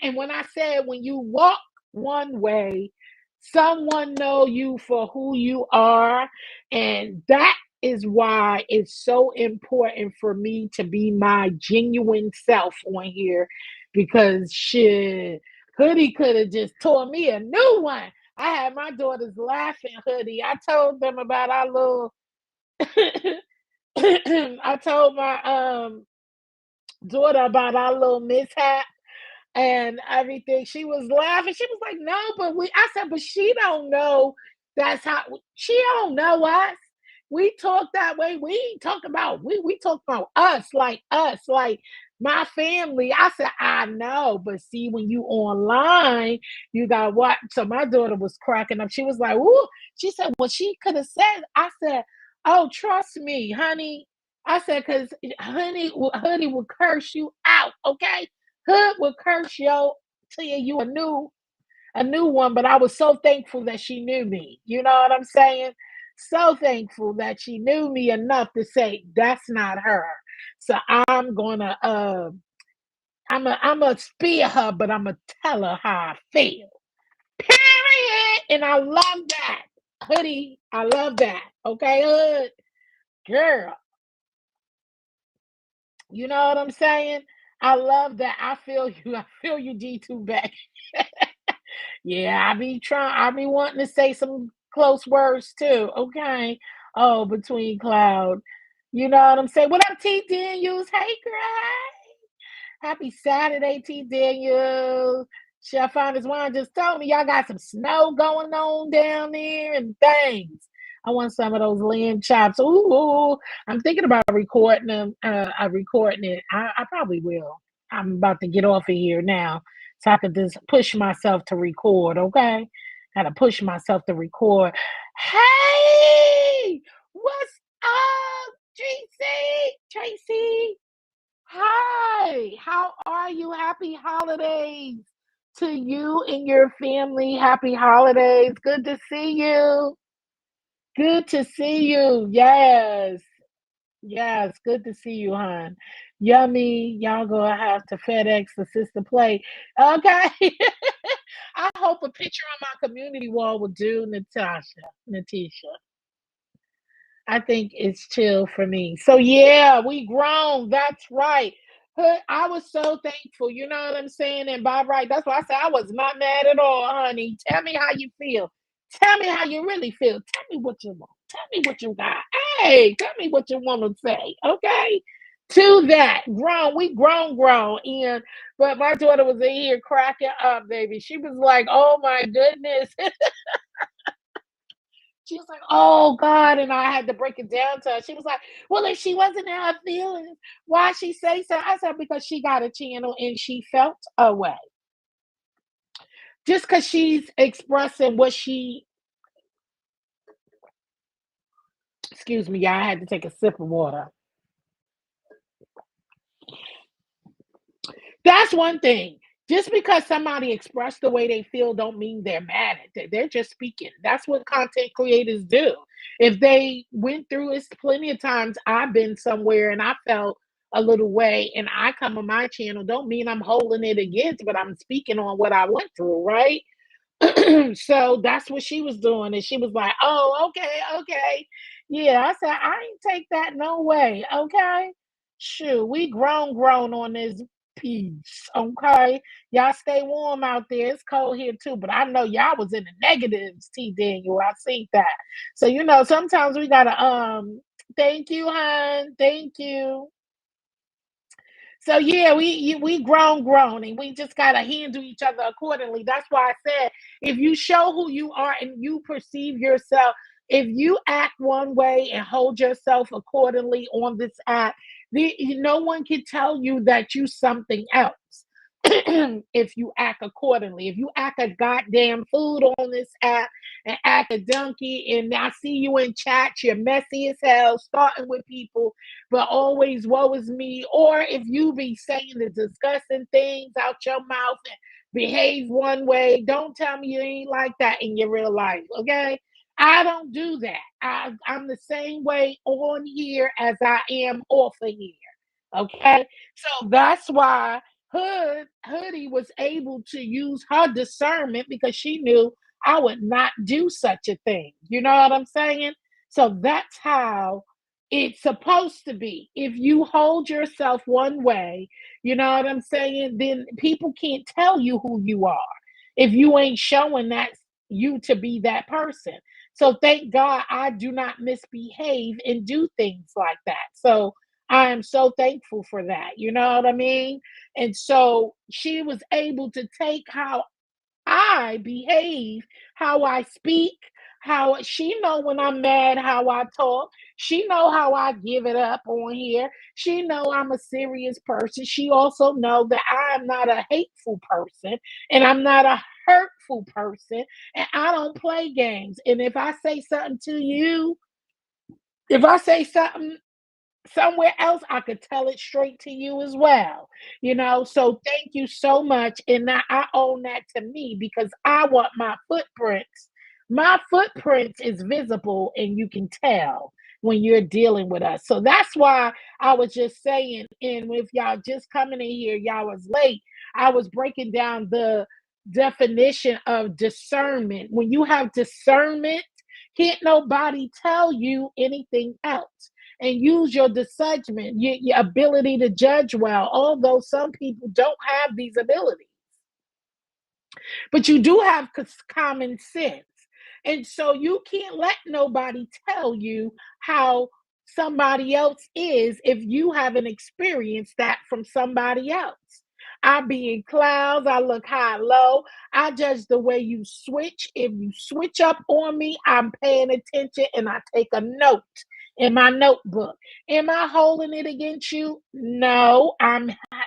And when I said when you walk one way, someone know you for who you are, and that is why it's so important for me to be my genuine self on here because shit, Hoodie could have just tore me a new one. I had my daughters laughing, Hoodie. I told them about our little I told my daughter about our little mishap and everything. She was laughing. She was like, "No, but I said, but she don't know. That's how she don't know us. We talk that way. We talk about we talk about us, like my family." I said, "I know, but see, when you online, you got what?" So my daughter was cracking up. She was like, "Ooh." She said, "Well, she could have said." I said, "Oh, trust me, honey." I said, "Cause honey will curse you out, okay? Hood will curse yo till you a new one, but I was so thankful that she knew me. You know what I'm saying? So thankful that she knew me enough to say that's not her. So I'm gonna I'm a spear her, but I'm gonna tell her how I feel. Period. And I love that. Hoodie, I love that. Okay, hood girl. You know what I'm saying? I love that. I feel you. I feel you, D2 back. Yeah, I be wanting to say some close words too. Okay. Oh, between cloud. You know what I'm saying? What up, T Daniels? Hey, girl. Happy Saturday, T Daniels. Chef Honest Wine just told me y'all got some snow going on down there and things. I want some of those lamb chops. Ooh, I'm thinking about recording them. Recording it. I probably will. I'm about to get off of here now, so I could just push myself to record. Okay, got to push myself to record. Hey, what's up, Tracy? Tracy. Hi, how are you? Happy holidays to you and your family. Happy holidays. Good to see you. Good to see you. Yes. Yes. Good to see you, hon. Yummy. Y'all gonna have to FedEx the sister plate. Okay. I hope a picture on my community wall will do, Natisha. I think it's chill for me. So yeah, we grown. That's right. I was so thankful. You know what I'm saying? And by right, that's why I said I was not mad at all, honey. Tell me how you feel. Tell me how you really feel. Tell me what you want. Tell me what you got. Hey, tell me what you want to say. Okay. To that, grown, we grown, and but my daughter was in here cracking up, baby. She was like, "Oh my goodness." She was like, "Oh God," and I had to break it down to her. She was like, "Well, if she wasn't in her feelings, why she say so?" I said, "Because she got a channel and she felt a way. Just because she's expressing what she." Excuse me, y'all. I had to take a sip of water. That's one thing. Just because somebody expressed the way they feel don't mean they're mad at it. They're just speaking. That's what content creators do. If they went through it plenty of times, I've been somewhere and I felt a little way and I come on my channel, don't mean I'm holding it against, but I'm speaking on what I went through, right? So that's what she was doing. And she was like, "Oh, okay, okay." Yeah, I said, "I ain't take that no way." Okay. Shoot, we grown on this piece. Okay. Y'all stay warm out there. It's cold here too, but I know y'all was in the negatives, T Daniel. I see that. So sometimes we gotta thank you, hon. Thank you. So yeah, we grown, and we just gotta handle each other accordingly. That's why I said if you show who you are and you perceive yourself, if you act one way and hold yourself accordingly on this app, no one can tell you that you something else. If you act accordingly, if you act a goddamn food on this app and act a donkey, and I see you in chats, you're messy as hell, starting with people but always woe is me. Or if you be saying the disgusting things out your mouth and behave one way, don't tell me you ain't like that in your real life, okay? I don't do that. I'm the same way on here as I am off of here. Okay. So that's why Hoodie was able to use her discernment because she knew I would not do such a thing. You know what I'm saying? So that's how it's supposed to be. If you hold yourself one way, you know what I'm saying, then people can't tell you who you are if you ain't showing that you to be that person. So thank God I do not misbehave and do things like that. So I am so thankful for that. You know what I mean? And so she was able to take how I behave, how I speak, how she know when I'm mad, how I talk. She know how I give it up on here. She know I'm a serious person. She also know that I am not a hateful person and I'm not a hurtful person and I don't play games. And if I say something to you, if I say something somewhere else, I could tell it straight to you as well. So thank you so much. And I own that to me because I want my footprints. My footprints is visible and you can tell. when you're dealing with us. So that's why I was just saying, and if y'all just coming in here, y'all was late. I was breaking down the definition of discernment. When you have discernment, can't nobody tell you anything else. And use your discernment, your ability to judge well, although some people don't have these abilities. But you do have common sense. And so you can't let nobody tell you how somebody else is if you haven't experienced that from somebody else. I be in clouds, I look high and low. I judge the way you switch. If you switch up on me, I'm paying attention and I take a note in my notebook. Am I holding it against you? No,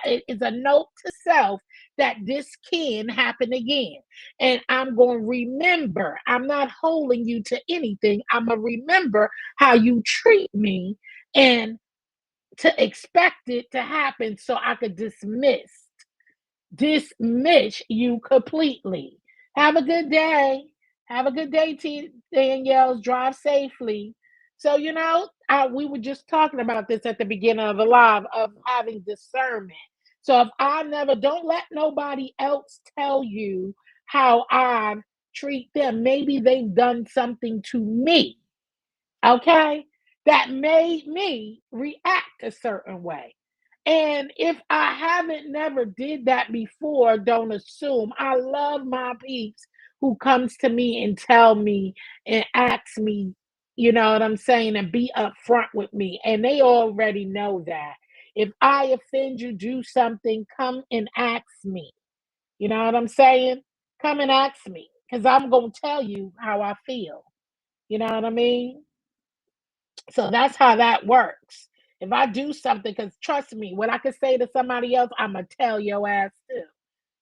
it's a note to self that this can happen again. And I'm going to remember, I'm not holding you to anything. I'm going to remember how you treat me and to expect it to happen so I could dismiss you completely. Have a good day. Have a good day, Danielle. Drive safely. So, we were just talking about this at the beginning of the live of having discernment. So, if I never, don't let nobody else tell you how I treat them. Maybe they've done something to me, okay, that made me react a certain way. And if I haven't never did that before, don't assume. I love my peeps who comes to me and tell me and asks me, you know what I'm saying, and be upfront with me. And they already know that. If I offend you, do something, come and ask me. You know what I'm saying? Come and ask me because I'm going to tell you how I feel. You know what I mean? So that's how that works. If I do something, because trust me, what I can say to somebody else, I'm going to tell your ass too.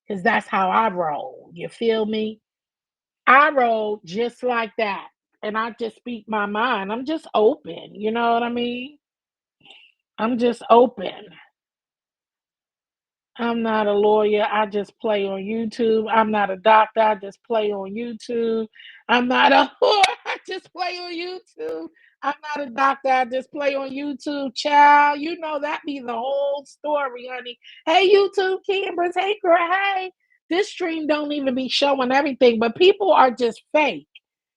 Because that's how I roll. You feel me? I roll just like that. And I just speak my mind. I'm just open. You know what I mean? I'm just open. I'm not a lawyer. I just play on YouTube. I'm not a doctor. I just play on YouTube. I'm not a whore. I just play on YouTube. I'm not a doctor. I just play on YouTube. Child, you know that be the whole story, honey. Hey, YouTube cameras. Hey, girl. Hey, this stream don't even be showing everything, but people are just fake.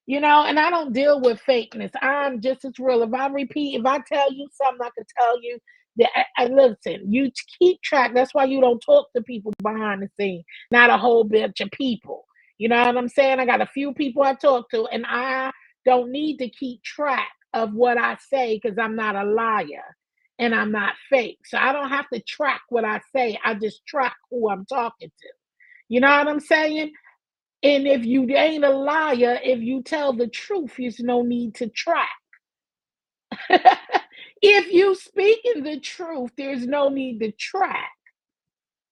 And I don't deal with fakeness. I'm just as real. If I tell you something, I can tell you that. Listen, you keep track. That's why you don't talk to people behind the scene, not a whole bunch of people. You know what I'm saying? I got a few people I talk to, and I don't need to keep track of what I say because I'm not a liar and I'm not fake. So I don't have to track what I say. I just track who I'm talking to. You know what I'm saying? And if you ain't a liar, if you tell the truth, there's no need to track. If you speaking the truth, there's no need to track.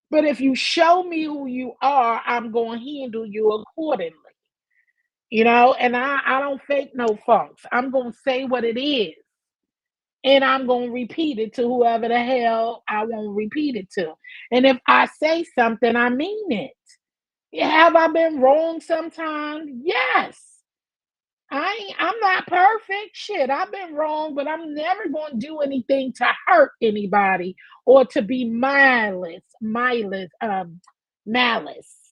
But if you show me who you are, I'm going to handle you accordingly. And I don't fake no funks. I'm going to say what it is. And I'm going to repeat it to whoever the hell I want to repeat it to. And if I say something, I mean it. Have I been wrong sometimes? Yes. I'm not perfect. Shit, I've been wrong, but I'm never going to do anything to hurt anybody or to be malice.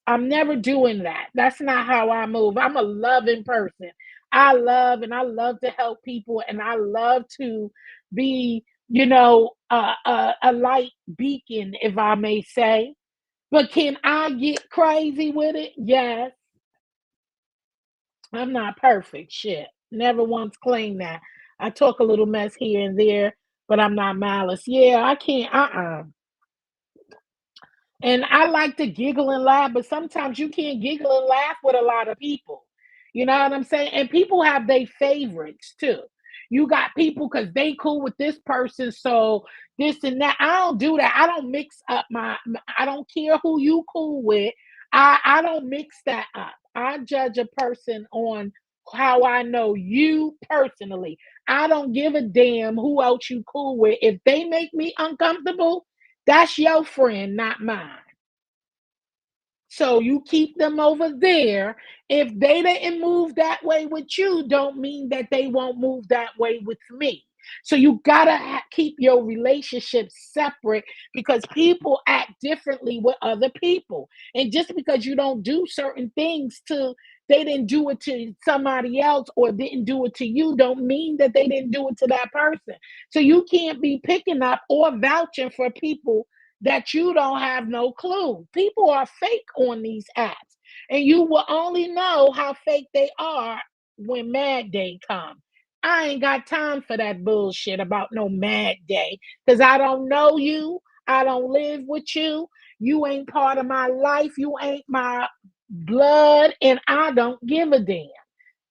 I'm never doing that. That's not how I move. I'm a loving person. I love to help people, and I love to be, a light beacon, if I may say. But can I get crazy with it? Yes. I'm not perfect. Shit. Never once claimed that. I talk a little mess here and there, but I'm not malice. Yeah, I can't. And I like to giggle and laugh, but sometimes you can't giggle and laugh with a lot of people. You know what I'm saying? And people have their favorites too. You got people because they cool with this person, so this and that. I don't do that. I don't mix up I don't care who you cool with. I don't mix that up. I judge a person on how I know you personally. I don't give a damn who else you cool with. If they make me uncomfortable, that's your friend, not mine. So you keep them over there. If they didn't move that way with you, don't mean that they won't move that way with me. So you gotta keep your relationship separate because people act differently with other people. And just because you don't do certain things to they didn't do it to somebody else or didn't do it to you, don't mean that they didn't do it to that person. So you can't be picking up or vouching for people that you don't have no clue. People are fake on these apps, and you will only know how fake they are when Mad Day comes. I ain't got time for that bullshit about no Mad Day because I don't know you. I don't live with you. You ain't part of my life. You ain't my blood, and I don't give a damn.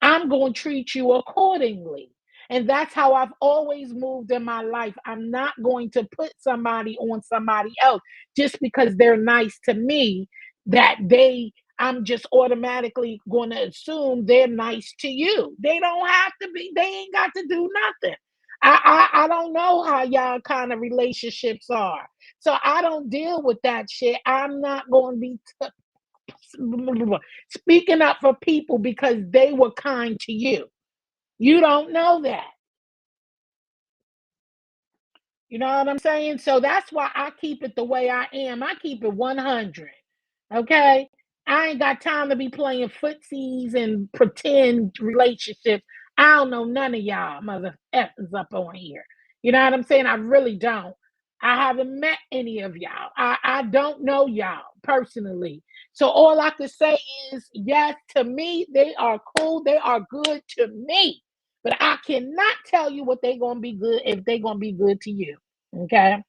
I'm going to treat you accordingly. And that's how I've always moved in my life. I'm not going to put somebody on somebody else just because they're nice to me, that I'm just automatically going to assume they're nice to you. They don't have to be, they ain't got to do nothing. I don't know how y'all kind of relationships are. So I don't deal with that shit. I'm not going to be speaking up for people because they were kind to you. You don't know that. You know what I'm saying? So that's why I keep it the way I am. I keep it 100. Okay? I ain't got time to be playing footsies and pretend relationships. I don't know none of y'all mother effers up on here. You know what I'm saying? I really don't. I haven't met any of y'all. I don't know y'all personally. So all I can say is, yes, to me, they are cool. They are good to me. But I cannot tell you what they're gonna be good if they're gonna be good to you. Okay.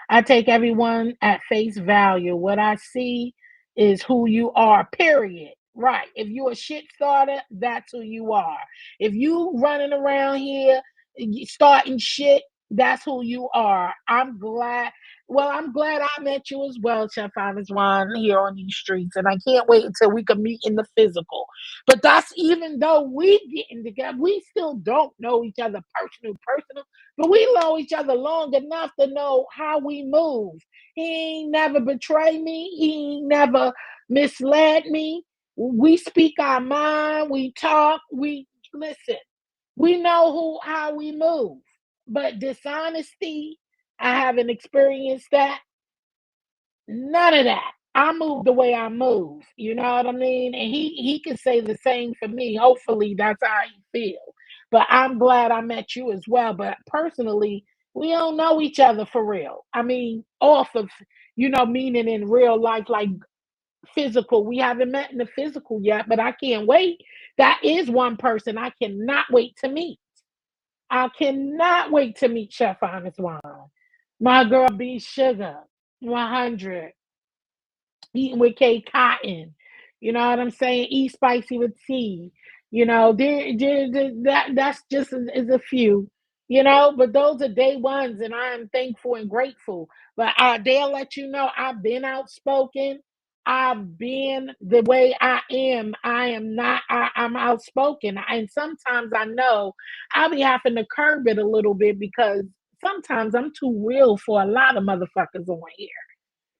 I take everyone at face value. What I see is who you are, period. Right. If you a shit starter, that's who you are. If you running around here starting shit, that's who you are. I'm glad. Well, I'm glad I met you as well, Chef One, here on these streets. And I can't wait until we can meet in the physical. But that's even though we getting together, we still don't know each other personal. But we know each other long enough to know how we move. He ain't never betrayed me. He ain't never misled me. We speak our mind. We talk. We listen. We know how we move. But dishonesty, I haven't experienced that. None of that. I move the way I move. You know what I mean? And he can say the same for me. Hopefully that's how he feels. But I'm glad I met you as well. But personally, we don't know each other for real. I mean, off of meaning in real life, like physical. We haven't met in the physical yet, but I can't wait. That is one person I cannot wait to meet. I cannot wait to meet Chef Honest Wine. My girl B Sugar, 100. Eating with K Cotton. You know what I'm saying? Eat spicy with tea. That's just is a few. But those are day ones, and I am thankful and grateful. But they'll let you know I've been outspoken. I've been the way I am. I am not. I'm outspoken, and sometimes I know I'll be having to curb it a little bit because sometimes I'm too real for a lot of motherfuckers on here.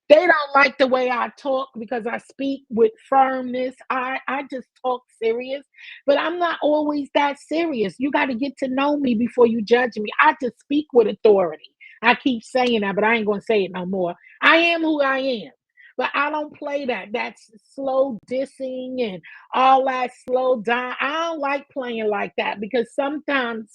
They don't like the way I talk because I speak with firmness. I just talk serious, but I'm not always that serious. You got to get to know me before you judge me. I just speak with authority. I keep saying that, but I ain't going to say it no more. I am who I am. But I don't play that. That's slow dissing and all that slow down. I don't like playing like that because sometimes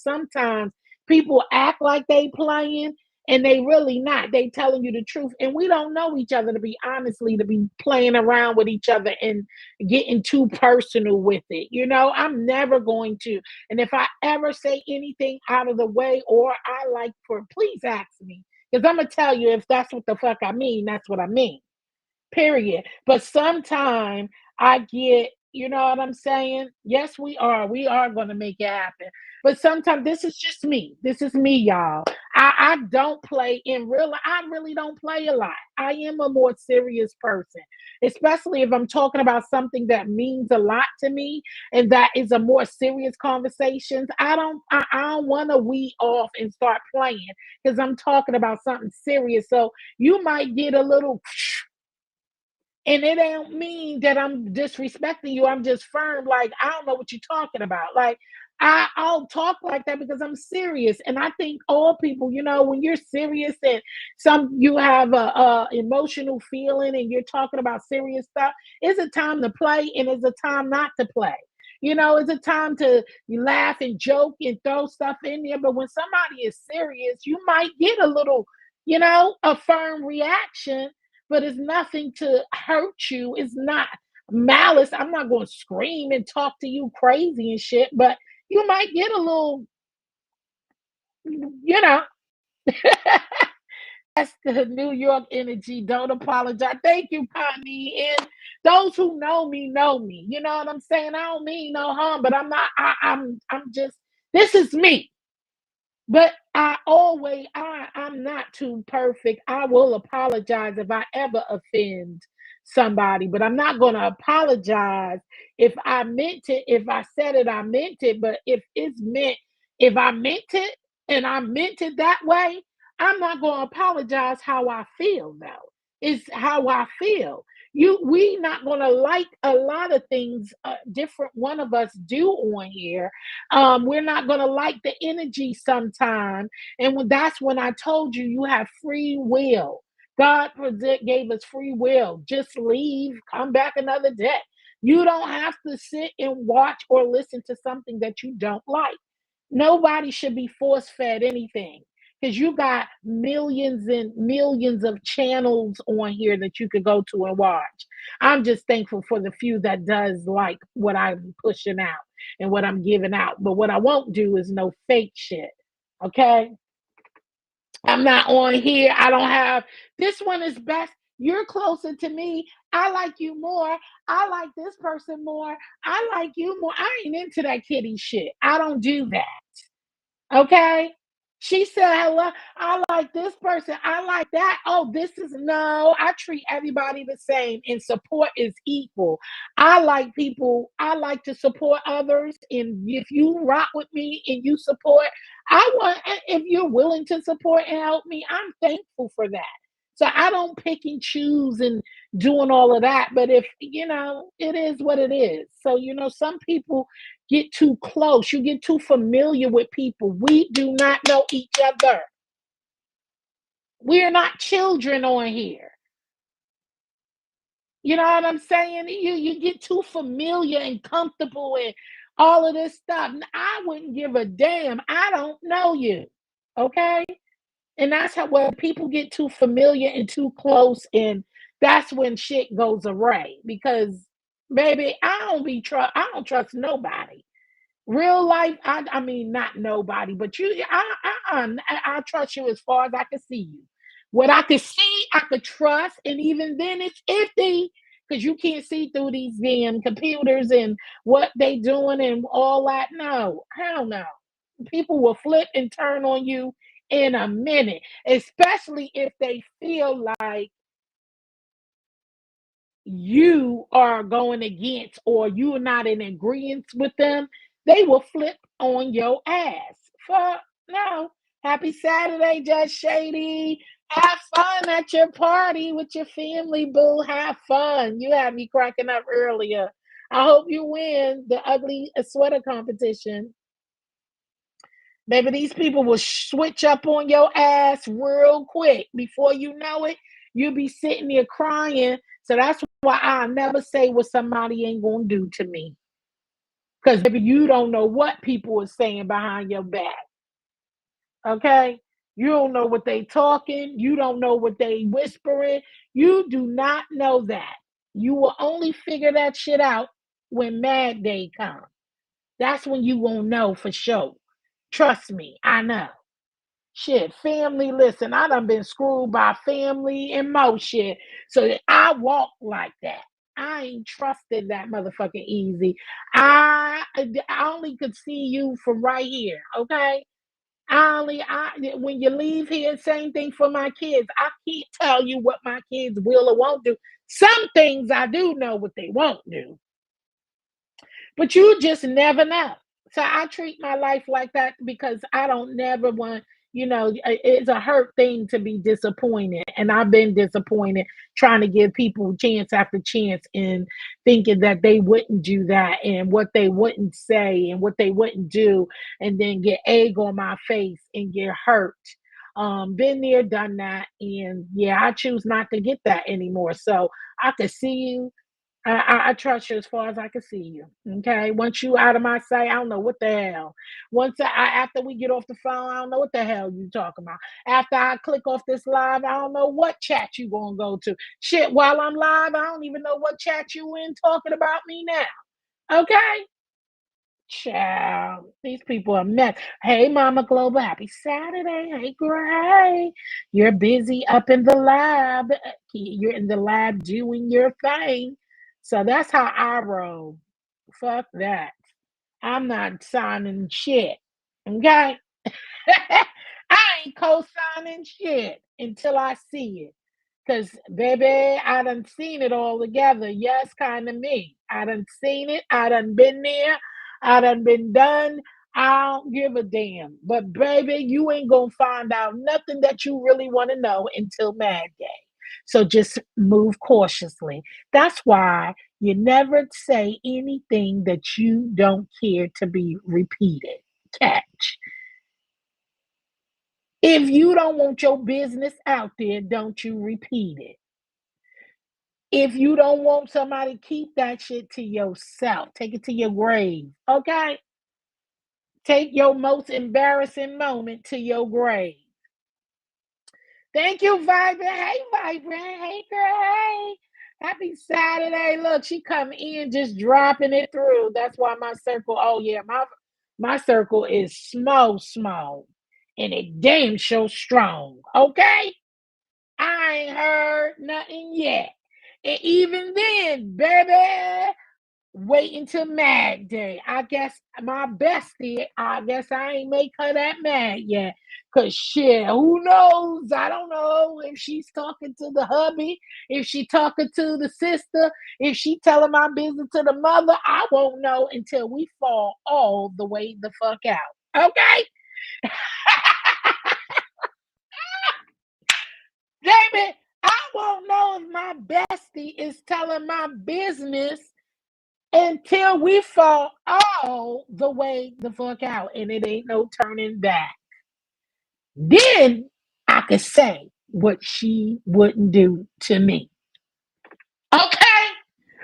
people act like they playing and they really not. They telling you the truth, and we don't know each other to be honestly to be playing around with each other and getting too personal with it. I'm never going to. And if I ever say anything out of the way, or I like for, please ask me because I'm gonna tell you if that's what the fuck I mean. That's what I mean. Period. But sometime I get, you know what I'm saying? Yes, we are. We are going to make it happen. But sometimes this is just me. This is me, y'all. I don't play in real life. I really don't play a lot. I am a more serious person, especially if I'm talking about something that means a lot to me and that is a more serious conversation. I don't want to weed off and start playing because I'm talking about something serious. So you might get a little And it don't mean that I'm disrespecting you. I'm just firm. Like, I don't know what you're talking about. Like, I'll talk like that because I'm serious. And I think all people, when you're serious and you have a emotional feeling and you're talking about serious stuff, it's a time to play and it's a time not to play. It's a time to laugh and joke and throw stuff in there. But when somebody is serious, you might get a little, a firm reaction, but it's nothing to hurt you. It's not malice. I'm not going to scream and talk to you crazy and shit, but you might get a little, you know, that's the New York energy. Don't apologize. Thank you, Connie. And those who know me know me. You know what I'm saying? I don't mean no harm, but I'm not. I'm just. This is me. But I'm not too perfect. I will apologize if I ever offend somebody, but I'm not going to apologize if I meant it. If I said it, I meant it. But if I meant it and I meant it that way, I'm not going to apologize how I feel though. It's how I feel. We not going to like a lot of things different one of us do on here. We're not going to like the energy sometime. And that's when I told you you have free will. Gave us free will. Just leave, come back another day. You don't have to sit and watch or listen to something that you don't like. Nobody should be force fed anything because you got millions and millions of channels on here that you could go to and watch. I'm just thankful for the few that does like what I'm pushing out and what I'm giving out. But what I won't do is no fake shit. Okay? I'm not on here. I don't have this one is best. You're closer to me. I like you more. I like this person more. I like you more. I ain't into that kitty shit. I don't do that. Okay? She said, hello, I like this person. I like that. Oh, this is no. I treat everybody the same and support is equal. I like people, I like to support others. And if you rock with me and you support, if you're willing to support and help me, I'm thankful for that. So I don't pick and choose and doing all of that. But if, it is what it is. So, some people get too close. You get too familiar with people. We do not know each other. We are not children on here. You know what I'm saying? You get too familiar and comfortable and all of this stuff. I wouldn't give a damn. I don't know you. Okay? And that's how when people get too familiar and too close, and that's when shit goes awry. Because baby, I don't trust nobody. Real life, I mean, not nobody, but I trust you as far as I can see you. What I can see, I could trust, and even then, it's iffy because you can't see through these damn computers and what they doing and all that. No, hell no. People will flip and turn on you in a minute, especially if they feel like you are going against or you're not in agreement with them, they will flip on your ass. Fuck no. Happy Saturday, Judge Shady. Have fun at your party with your family, boo. Have fun. You had me cracking up earlier. I hope you win the ugly sweater competition. Baby, these people will switch up on your ass real quick. Before you know it, you'll be sitting there crying. So that's why I never say what somebody ain't gonna do to me. Because maybe you don't know what people are saying behind your back. Okay? You don't know what they talking. You don't know what they whispering. You do not know that. You will only figure that shit out when Mad Day comes. That's when you won't know for sure. Trust me, I know. Shit, family, listen, I done been screwed by family and more shit. So I walk like that. I ain't trusted that motherfucking easy. I only could see you from right here, okay? When you leave here, same thing for my kids. I can't tell you what my kids will or won't do. Some things I do know what they won't do, but you just never know. So I treat my life like that because I don't never want It's a hurt thing to be disappointed. And I've been disappointed trying to give people chance after chance and thinking that they wouldn't do that and what they wouldn't say and what they wouldn't do, and then get egg on my face and get hurt. Been there, done that, and yeah, I choose not to get that anymore. So I could see you. I trust you as far as I can see you. Okay. Once you out of my sight, I don't know what the hell. After we get off the phone, I don't know what the hell you talking about. After I click off this live, I don't know what chat you gonna go to. Shit, while I'm live, I don't even know what chat you in talking about me now. Okay. Child, these people are mess. Hey, Mama Global, happy Saturday. Hey, girl, hey. You're busy up in the lab. You're in the lab doing your thing. So that's how I roll. Fuck that. I'm not signing shit. Okay? I ain't co-signing shit until I see it. Cause baby, I done seen it all together. Yes, kind of me. I done seen it. I done been there. I done been done. I don't give a damn. But baby, you ain't gonna find out nothing that you really want to know until Mad Day. So just move cautiously. That's why you never say anything that you don't care to be repeated. Catch. If you don't want your business out there, don't you repeat it. If you don't want somebody, keep that shit to yourself. Take it to your grave. Okay? Take your most embarrassing moment to your grave. Thank you, Vibrant. Hey, Vibrant. Hey, girl. Hey. Happy Saturday. Look, she come in just dropping it through. That's why my circle, oh yeah, my circle is small, small. And it damn sure strong. Okay? I ain't heard nothing yet. And even then, baby, wait until Mad Day. I guess my bestie, I guess I ain't make her that mad yet. Cause shit, who knows? I don't know if she's talking to the hubby, if she talking to the sister, if she telling my business to the mother. I won't know until we fall all the way the fuck out. Okay? Damn it, I won't know if my bestie is telling my business until we fall all the way the fuck out and it ain't no turning back. Then I could say what she wouldn't do to me. Okay?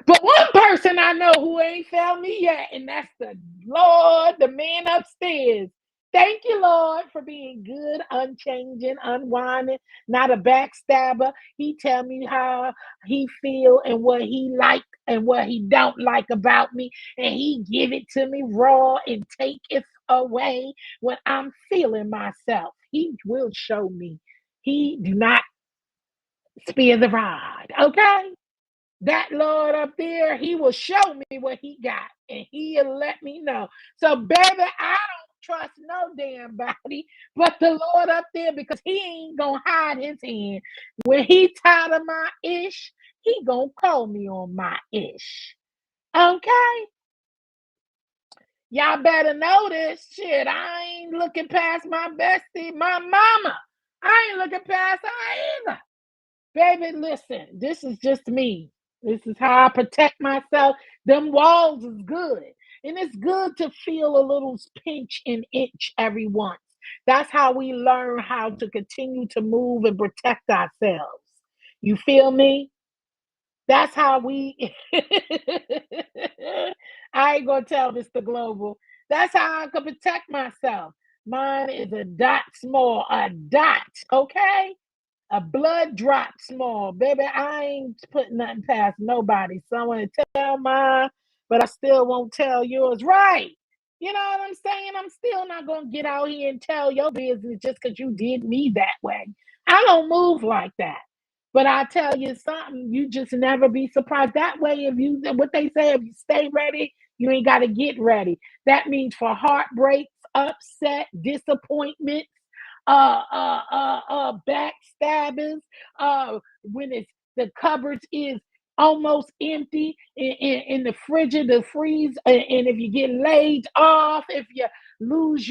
But one person I know who ain't found me yet, and that's the Lord, the man upstairs. Thank you, Lord, for being good, unchanging, unwinding, not a backstabber. He tell me how he feel and what he like and what he don't like about me, and he give it to me raw and take it away when I'm feeling myself. He will show me. He do not spare the rod. Okay? That Lord up there, he will show me what he got and he'll let me know. So, baby, I don't trust no damn body but the Lord up there because he ain't gonna hide his hand. When he tired of my ish, he gonna call me on my ish. Okay? Y'all better know this shit. I ain't looking past my bestie, my mama. I ain't looking past her either. Baby, listen, this is just me. This is how I protect myself. Them walls is good. And it's good to feel a little pinch and itch every once. That's how we learn how to continue to move and protect ourselves. You feel me? That's how we. I ain't gonna tell Mr. Global. That's how I can protect myself. Mine is a dot small, a dot, okay? A blood drop small, baby. I ain't putting nothing past nobody. Someone to tell mine, but I still won't tell yours. Right? You know what I'm saying? I'm still not gonna get out here and tell your business just because you did me that way. I don't move like that. But I tell you something, you just never be surprised. That way, if you what they say, if you stay ready, you ain't gotta get ready. That means for heartbreaks, upset, disappointment, backstabbings, when it's the cupboards is almost empty in the frigid, the freeze, and if you get laid off, if you lose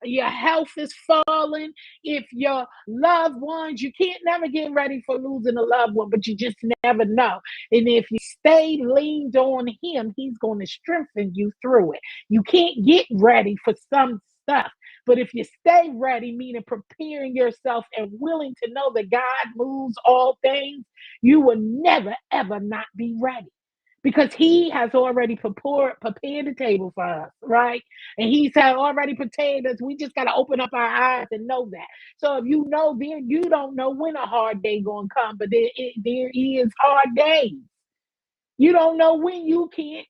your health is falling, if your loved ones, you can't never get ready for losing a loved one, but you just never know. And if you stay leaned on him, he's going to strengthen you through it. You can't get ready for some stuff. But if you stay ready, meaning preparing yourself and willing to know that God moves all things, you will never, ever not be ready because he has already prepared the table for us, right? And he's had already prepared us. We just got to open up our eyes and know that. So if you know there, you don't know when a hard day gonna come, but there is hard days. You don't know when you can't,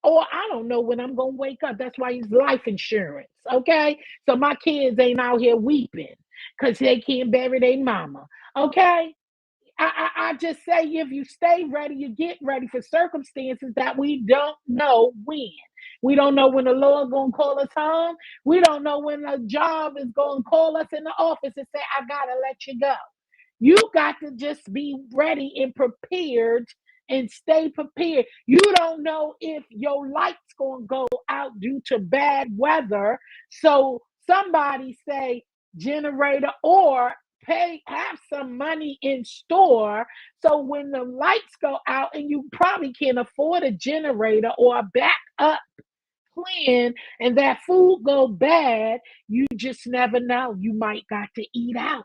or I don't know when I'm gonna wake up. That's why it's life insurance. Okay. So my kids ain't out here weeping because they can't bury their mama. Okay. I just say if you stay ready, you get ready for circumstances that we don't know when. We don't know when the Lord gonna call us home. We don't know when a job is gonna call us in the office and say, I gotta let you go. You got to just be ready and prepared and stay prepared. You don't know if your light's gonna go out due to bad weather. So somebody say generator or have some money in store so when the lights go out and you probably can't afford a generator or a backup plan and that food go bad, you just never know. You might got to eat out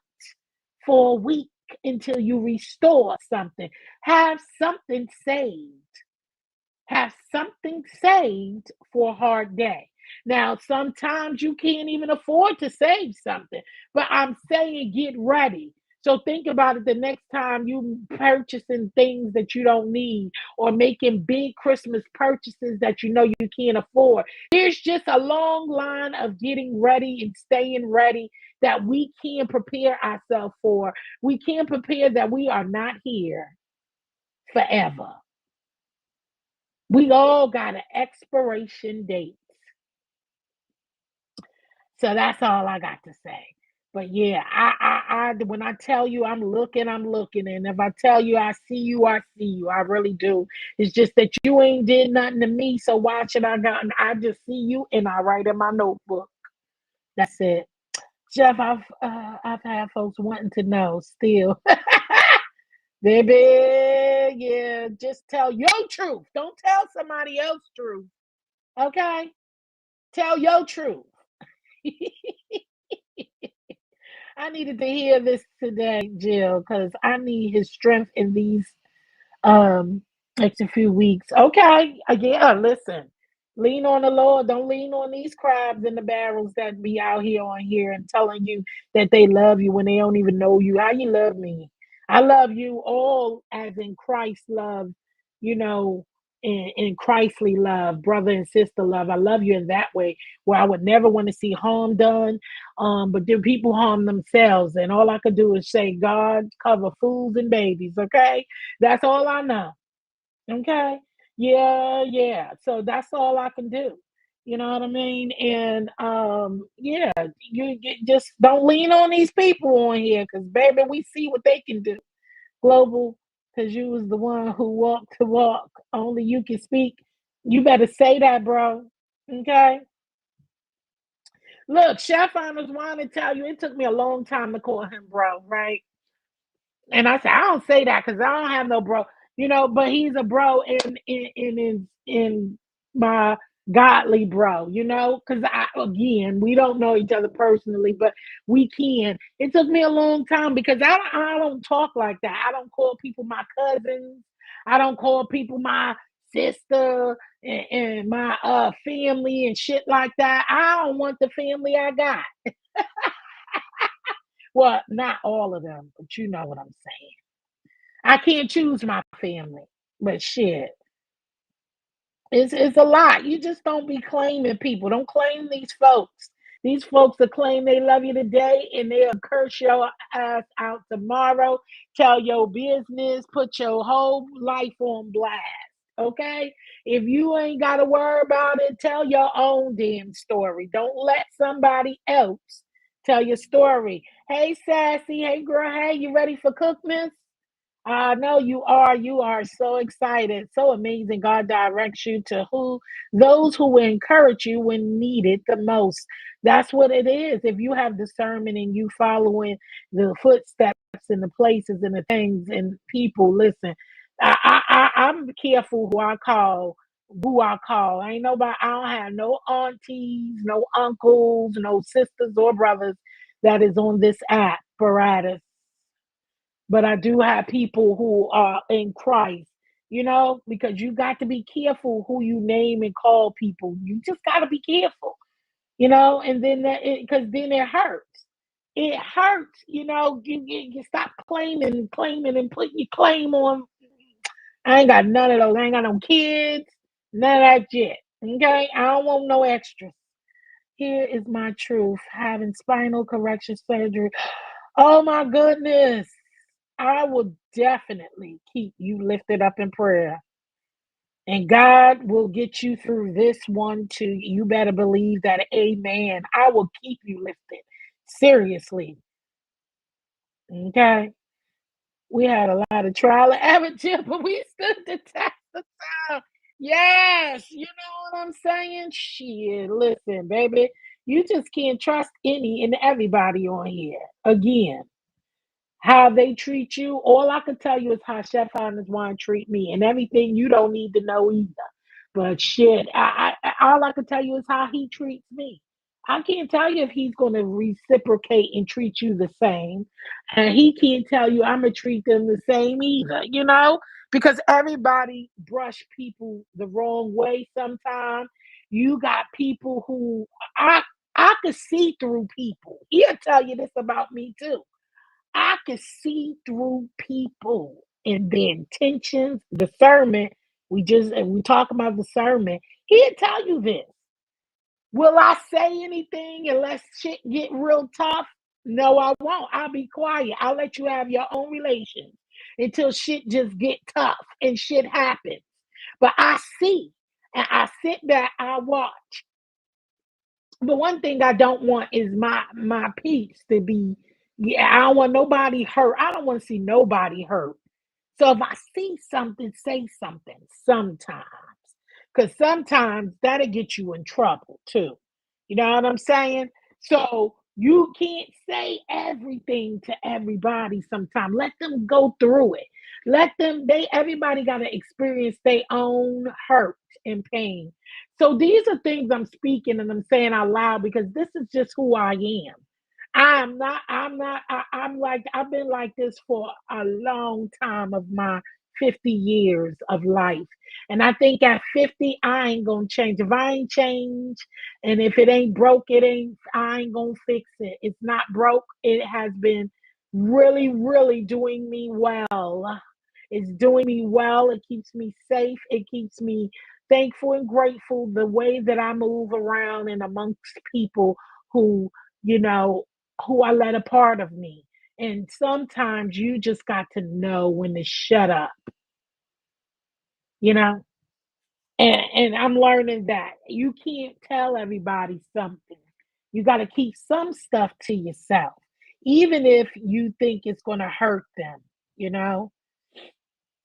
for a week until you restore something. Have something saved. Have something saved for a hard day. Now, sometimes you can't even afford to save something, but I'm saying get ready. So think about it the next time you purchasing things that you don't need or making big Christmas purchases that you know you can't afford. There's just a long line of getting ready and staying ready that we can prepare ourselves for. We can prepare that we are not here forever. We all got an expiration date. So that's all I got to say. But yeah, when I tell you I'm looking. And if I tell you I see you, I see you. I really do. It's just that you ain't did nothing to me. So why should I go? I just see you and I write in my notebook. That's it. Jeff, I've had folks wanting to know still. Baby, yeah, just tell your truth. Don't tell somebody else's truth. Okay? Tell your truth. I needed to hear this today, Jill, because I need his strength in these next few weeks. Okay, yeah, listen. Lean on the Lord. Don't lean on these crabs in the barrels that be out here on here and telling you that they love you when they don't even know you. How you love me? I love you all as in Christ love, you know, in Christly love, brother and sister love. I love you in that way where I would never want to see harm done. But then people harm themselves, and all I could do is say, God, cover fools and babies, okay? That's all I know. Okay. Yeah, yeah. So that's all I can do. You know what I mean? And yeah, you just don't lean on these people on here because baby, we see what they can do. Global, because you was the one who walked the walk. Only you can speak. You better say that, bro. Okay. Look, Chef Honors wanted to tell you it took me a long time to call him bro, right? And I said, I don't say that because I don't have no bro, but he's a bro in my godly bro, because again, we don't know each other personally, but we can. It took me a long time because I don't talk like that. I don't call people my cousins. I don't call people my sister and my family and shit like that. I don't want the family I got. Well, not all of them, but you know what I'm saying. I can't choose my family, but shit, it's a lot. You just don't be claiming people. Don't claim these folks. These folks will claim they love you today and they'll curse your ass out tomorrow, tell your business, put your whole life on blast. Okay? If you ain't got to worry about it, tell your own damn story. Don't let somebody else tell your story. Hey, Sassy. Hey, girl. Hey, you ready for Cookmas? I know you are. You are so excited, so amazing. God directs you to who those who will encourage you when needed the most. That's what it is. If you have discernment and you following the footsteps and the places and the things and people, listen. I'm careful who I call. Who I call. Ain't nobody. I don't have no aunties, no uncles, no sisters or brothers that is on this app. Paratus, but I do have people who are in Christ, because you got to be careful who you name and call people. You just got to be careful, and then because then it hurts. It hurts, you stop claiming and putting your claim on. I ain't got none of those. I ain't got no kids, none of that shit. Okay, I don't want no extras. Here is my truth. Having spinal correction surgery. Oh my goodness. I will definitely keep you lifted up in prayer. And God will get you through this one too. You better believe that. Amen. I will keep you lifted. Seriously. Okay. We had a lot of trial and error, but we stood the test of time. Yes. You know what I'm saying? Shit. Listen, baby. You just can't trust any and everybody on here. Again, how they treat you. All I can tell you is how Chef Honest Wine treat me, and everything you don't need to know either. But shit, all I can tell you is how he treats me. I can't tell you if he's going to reciprocate and treat you the same, and he can't tell you I'm gonna treat them the same either. Because everybody brush people the wrong way. Sometimes you got people who I could see through people. He'll tell you this about me too. I can see through people and their intentions, discernment. We talk about discernment. He'll tell you this. Will I say anything unless shit get real tough? No, I won't. I'll be quiet. I'll let you have your own relations until shit just get tough and shit happens. But I see and I sit back, I watch. But one thing I don't want is my peace to be. Yeah, I don't want nobody hurt. I don't want to see nobody hurt. So if I see something, say something sometimes. Because sometimes that'll get you in trouble too. You know what I'm saying? So you can't say everything to everybody sometimes. Let them go through it. Everybody got to experience their own hurt and pain. So these are things I'm speaking and I'm saying out loud because this is just who I am. I'm like, I've been like this for a long time of my 50 years of life. And I think at 50, I ain't gonna change. If I ain't change, and if it ain't broke, I ain't gonna fix it. It's not broke. It has been really, really doing me well. It's doing me well. It keeps me safe. It keeps me thankful and grateful the way that I move around and amongst people who, you know, who I let a part of me. And sometimes you just got to know when to shut up, you know? And I'm learning that you can't tell everybody something. You got to keep some stuff to yourself, even if you think it's going to hurt them, you know?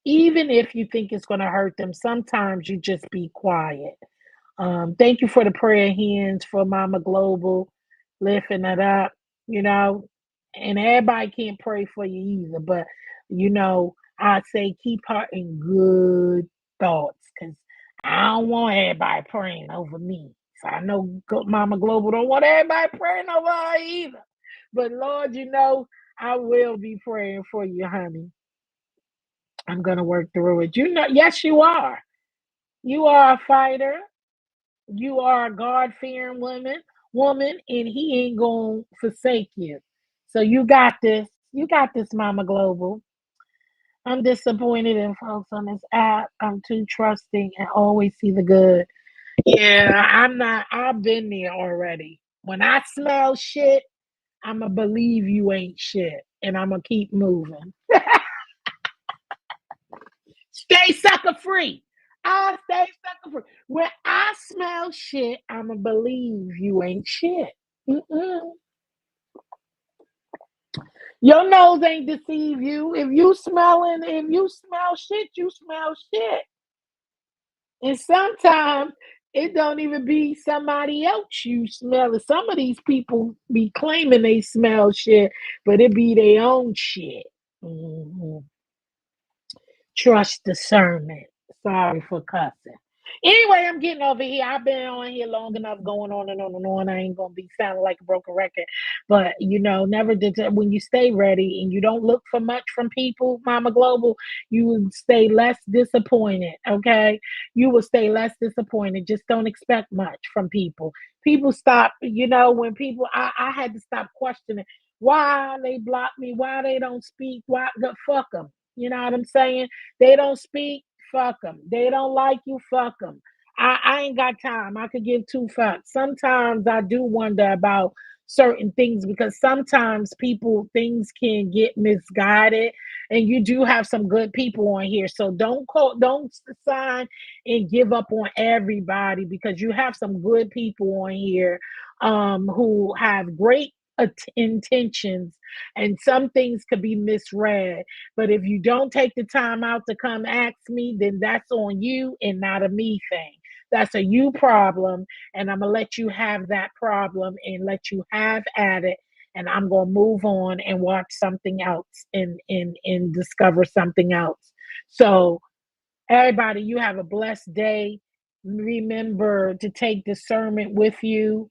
Even if you think it's going to hurt them, sometimes you just be quiet. Thank you for the prayer hands for Mama Global, lifting it up, you know. And everybody can't pray for you either, but I say keep her in good thoughts because I don't want everybody praying over me. So I know Mama Global don't want everybody praying over her either. But Lord, I will be praying for you, honey. I'm gonna work through it. Yes, you are. You are a fighter. You are a God fearing woman, and He ain't gonna forsake you. So you got this. You got this, Mama Global. I'm disappointed in folks on this app. I'm too trusting and always see the good. Yeah, I'm not. I've been there already. When I smell shit, I'ma believe you ain't shit, and I'ma keep moving. Stay sucker free. I stay sucker free. When I smell shit, I'ma believe you ain't shit. Mm-mm. Your nose ain't deceive you. If you smell shit, you smell shit. And sometimes it don't even be somebody else you smell it. Some of these people be claiming they smell shit, but it be their own shit. Mhm. Trust discernment. Sorry for cussing. Anyway, I'm getting over here. I've been on here long enough, going on and on and on. I ain't gonna be sounding like a broken record, but never did. When you stay ready and you don't look for much from people, Mama Global, you will stay less disappointed. Okay, you will stay less disappointed. Just don't expect much from people. People stop. When people, I had to stop questioning why they block me, why they don't speak, why the fuck them. You know what I'm saying? They don't speak, fuck them. They don't like you, fuck them. I ain't got time. I could give two fucks. Sometimes I do wonder about certain things because sometimes things can get misguided, and you do have some good people on here. So don't sign and give up on everybody because you have some good people on here who have great intentions, and some things could be misread. But if you don't take the time out to come ask me, then that's on you and not a me thing. That's a you problem. And I'm going to let you have that problem and let you have at it. And I'm going to move on and watch something else and discover something else. So, everybody, you have a blessed day. Remember to take discernment with you.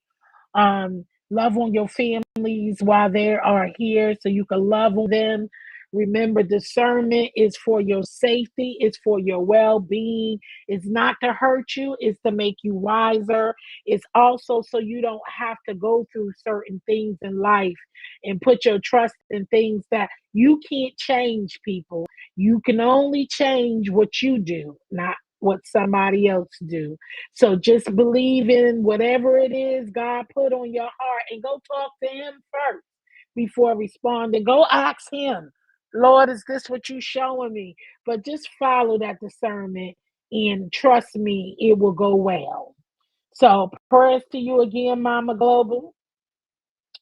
Love on your families while they are here so you can love on them. Remember, discernment is for your safety, it's for your well being. It's not to hurt you, it's to make you wiser. It's also so you don't have to go through certain things in life and put your trust in things that you can't change, people. You can only change what you do, not what somebody else do. So just believe in whatever it is God put on your heart and go talk to Him first before responding. Go ask Him, Lord, is this what you showing me? But just follow that discernment and trust me, it will go well. So prayers to you again, Mama Global.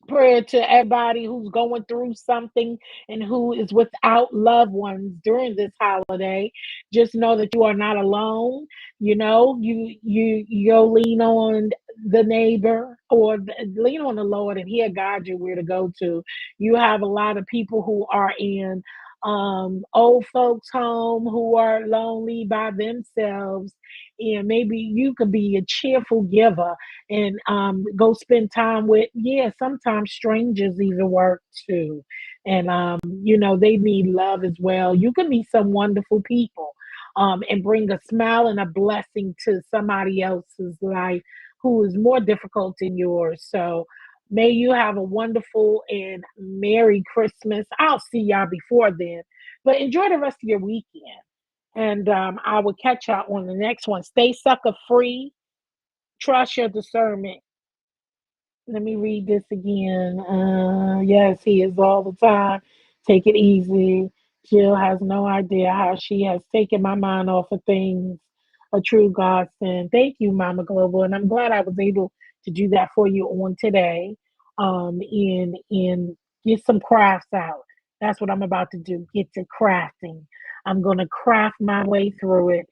Prayer to everybody who's going through something and who is without loved ones during this holiday. Just know that you are not alone. You lean on the neighbor or lean on the Lord, and He'll guide you where to go to. You have a lot of people who are in old folks home who are lonely by themselves, and maybe you could be a cheerful giver and go spend time with, yeah, sometimes strangers even work too. And they need love as well. You can meet some wonderful people and bring a smile and a blessing to somebody else's life who is more difficult than yours. So may you have a wonderful and merry Christmas. I'll see y'all before then, but enjoy the rest of your weekend. And I will catch y'all on the next one. Stay sucker free. Trust your discernment. Let me read this again. Yes, he is all the time. Take it easy. Jill has no idea how she has taken my mind off of things. A true godsend. Thank you, Mama Global, and I'm glad I was able to do that for you on today. And get some crafts out. That's what I'm about to do. Get to crafting. I'm gonna craft my way through it.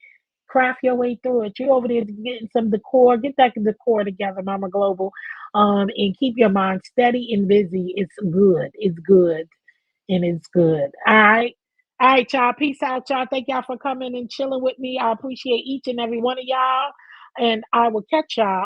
Craft your way through it. You over there getting some decor. Get that decor together, Mama Global, and keep your mind steady and busy. It's good. It's good. And it's good. All right. All right, y'all. Peace out, y'all. Thank y'all for coming and chilling with me. I appreciate each and every one of y'all. And I will catch y'all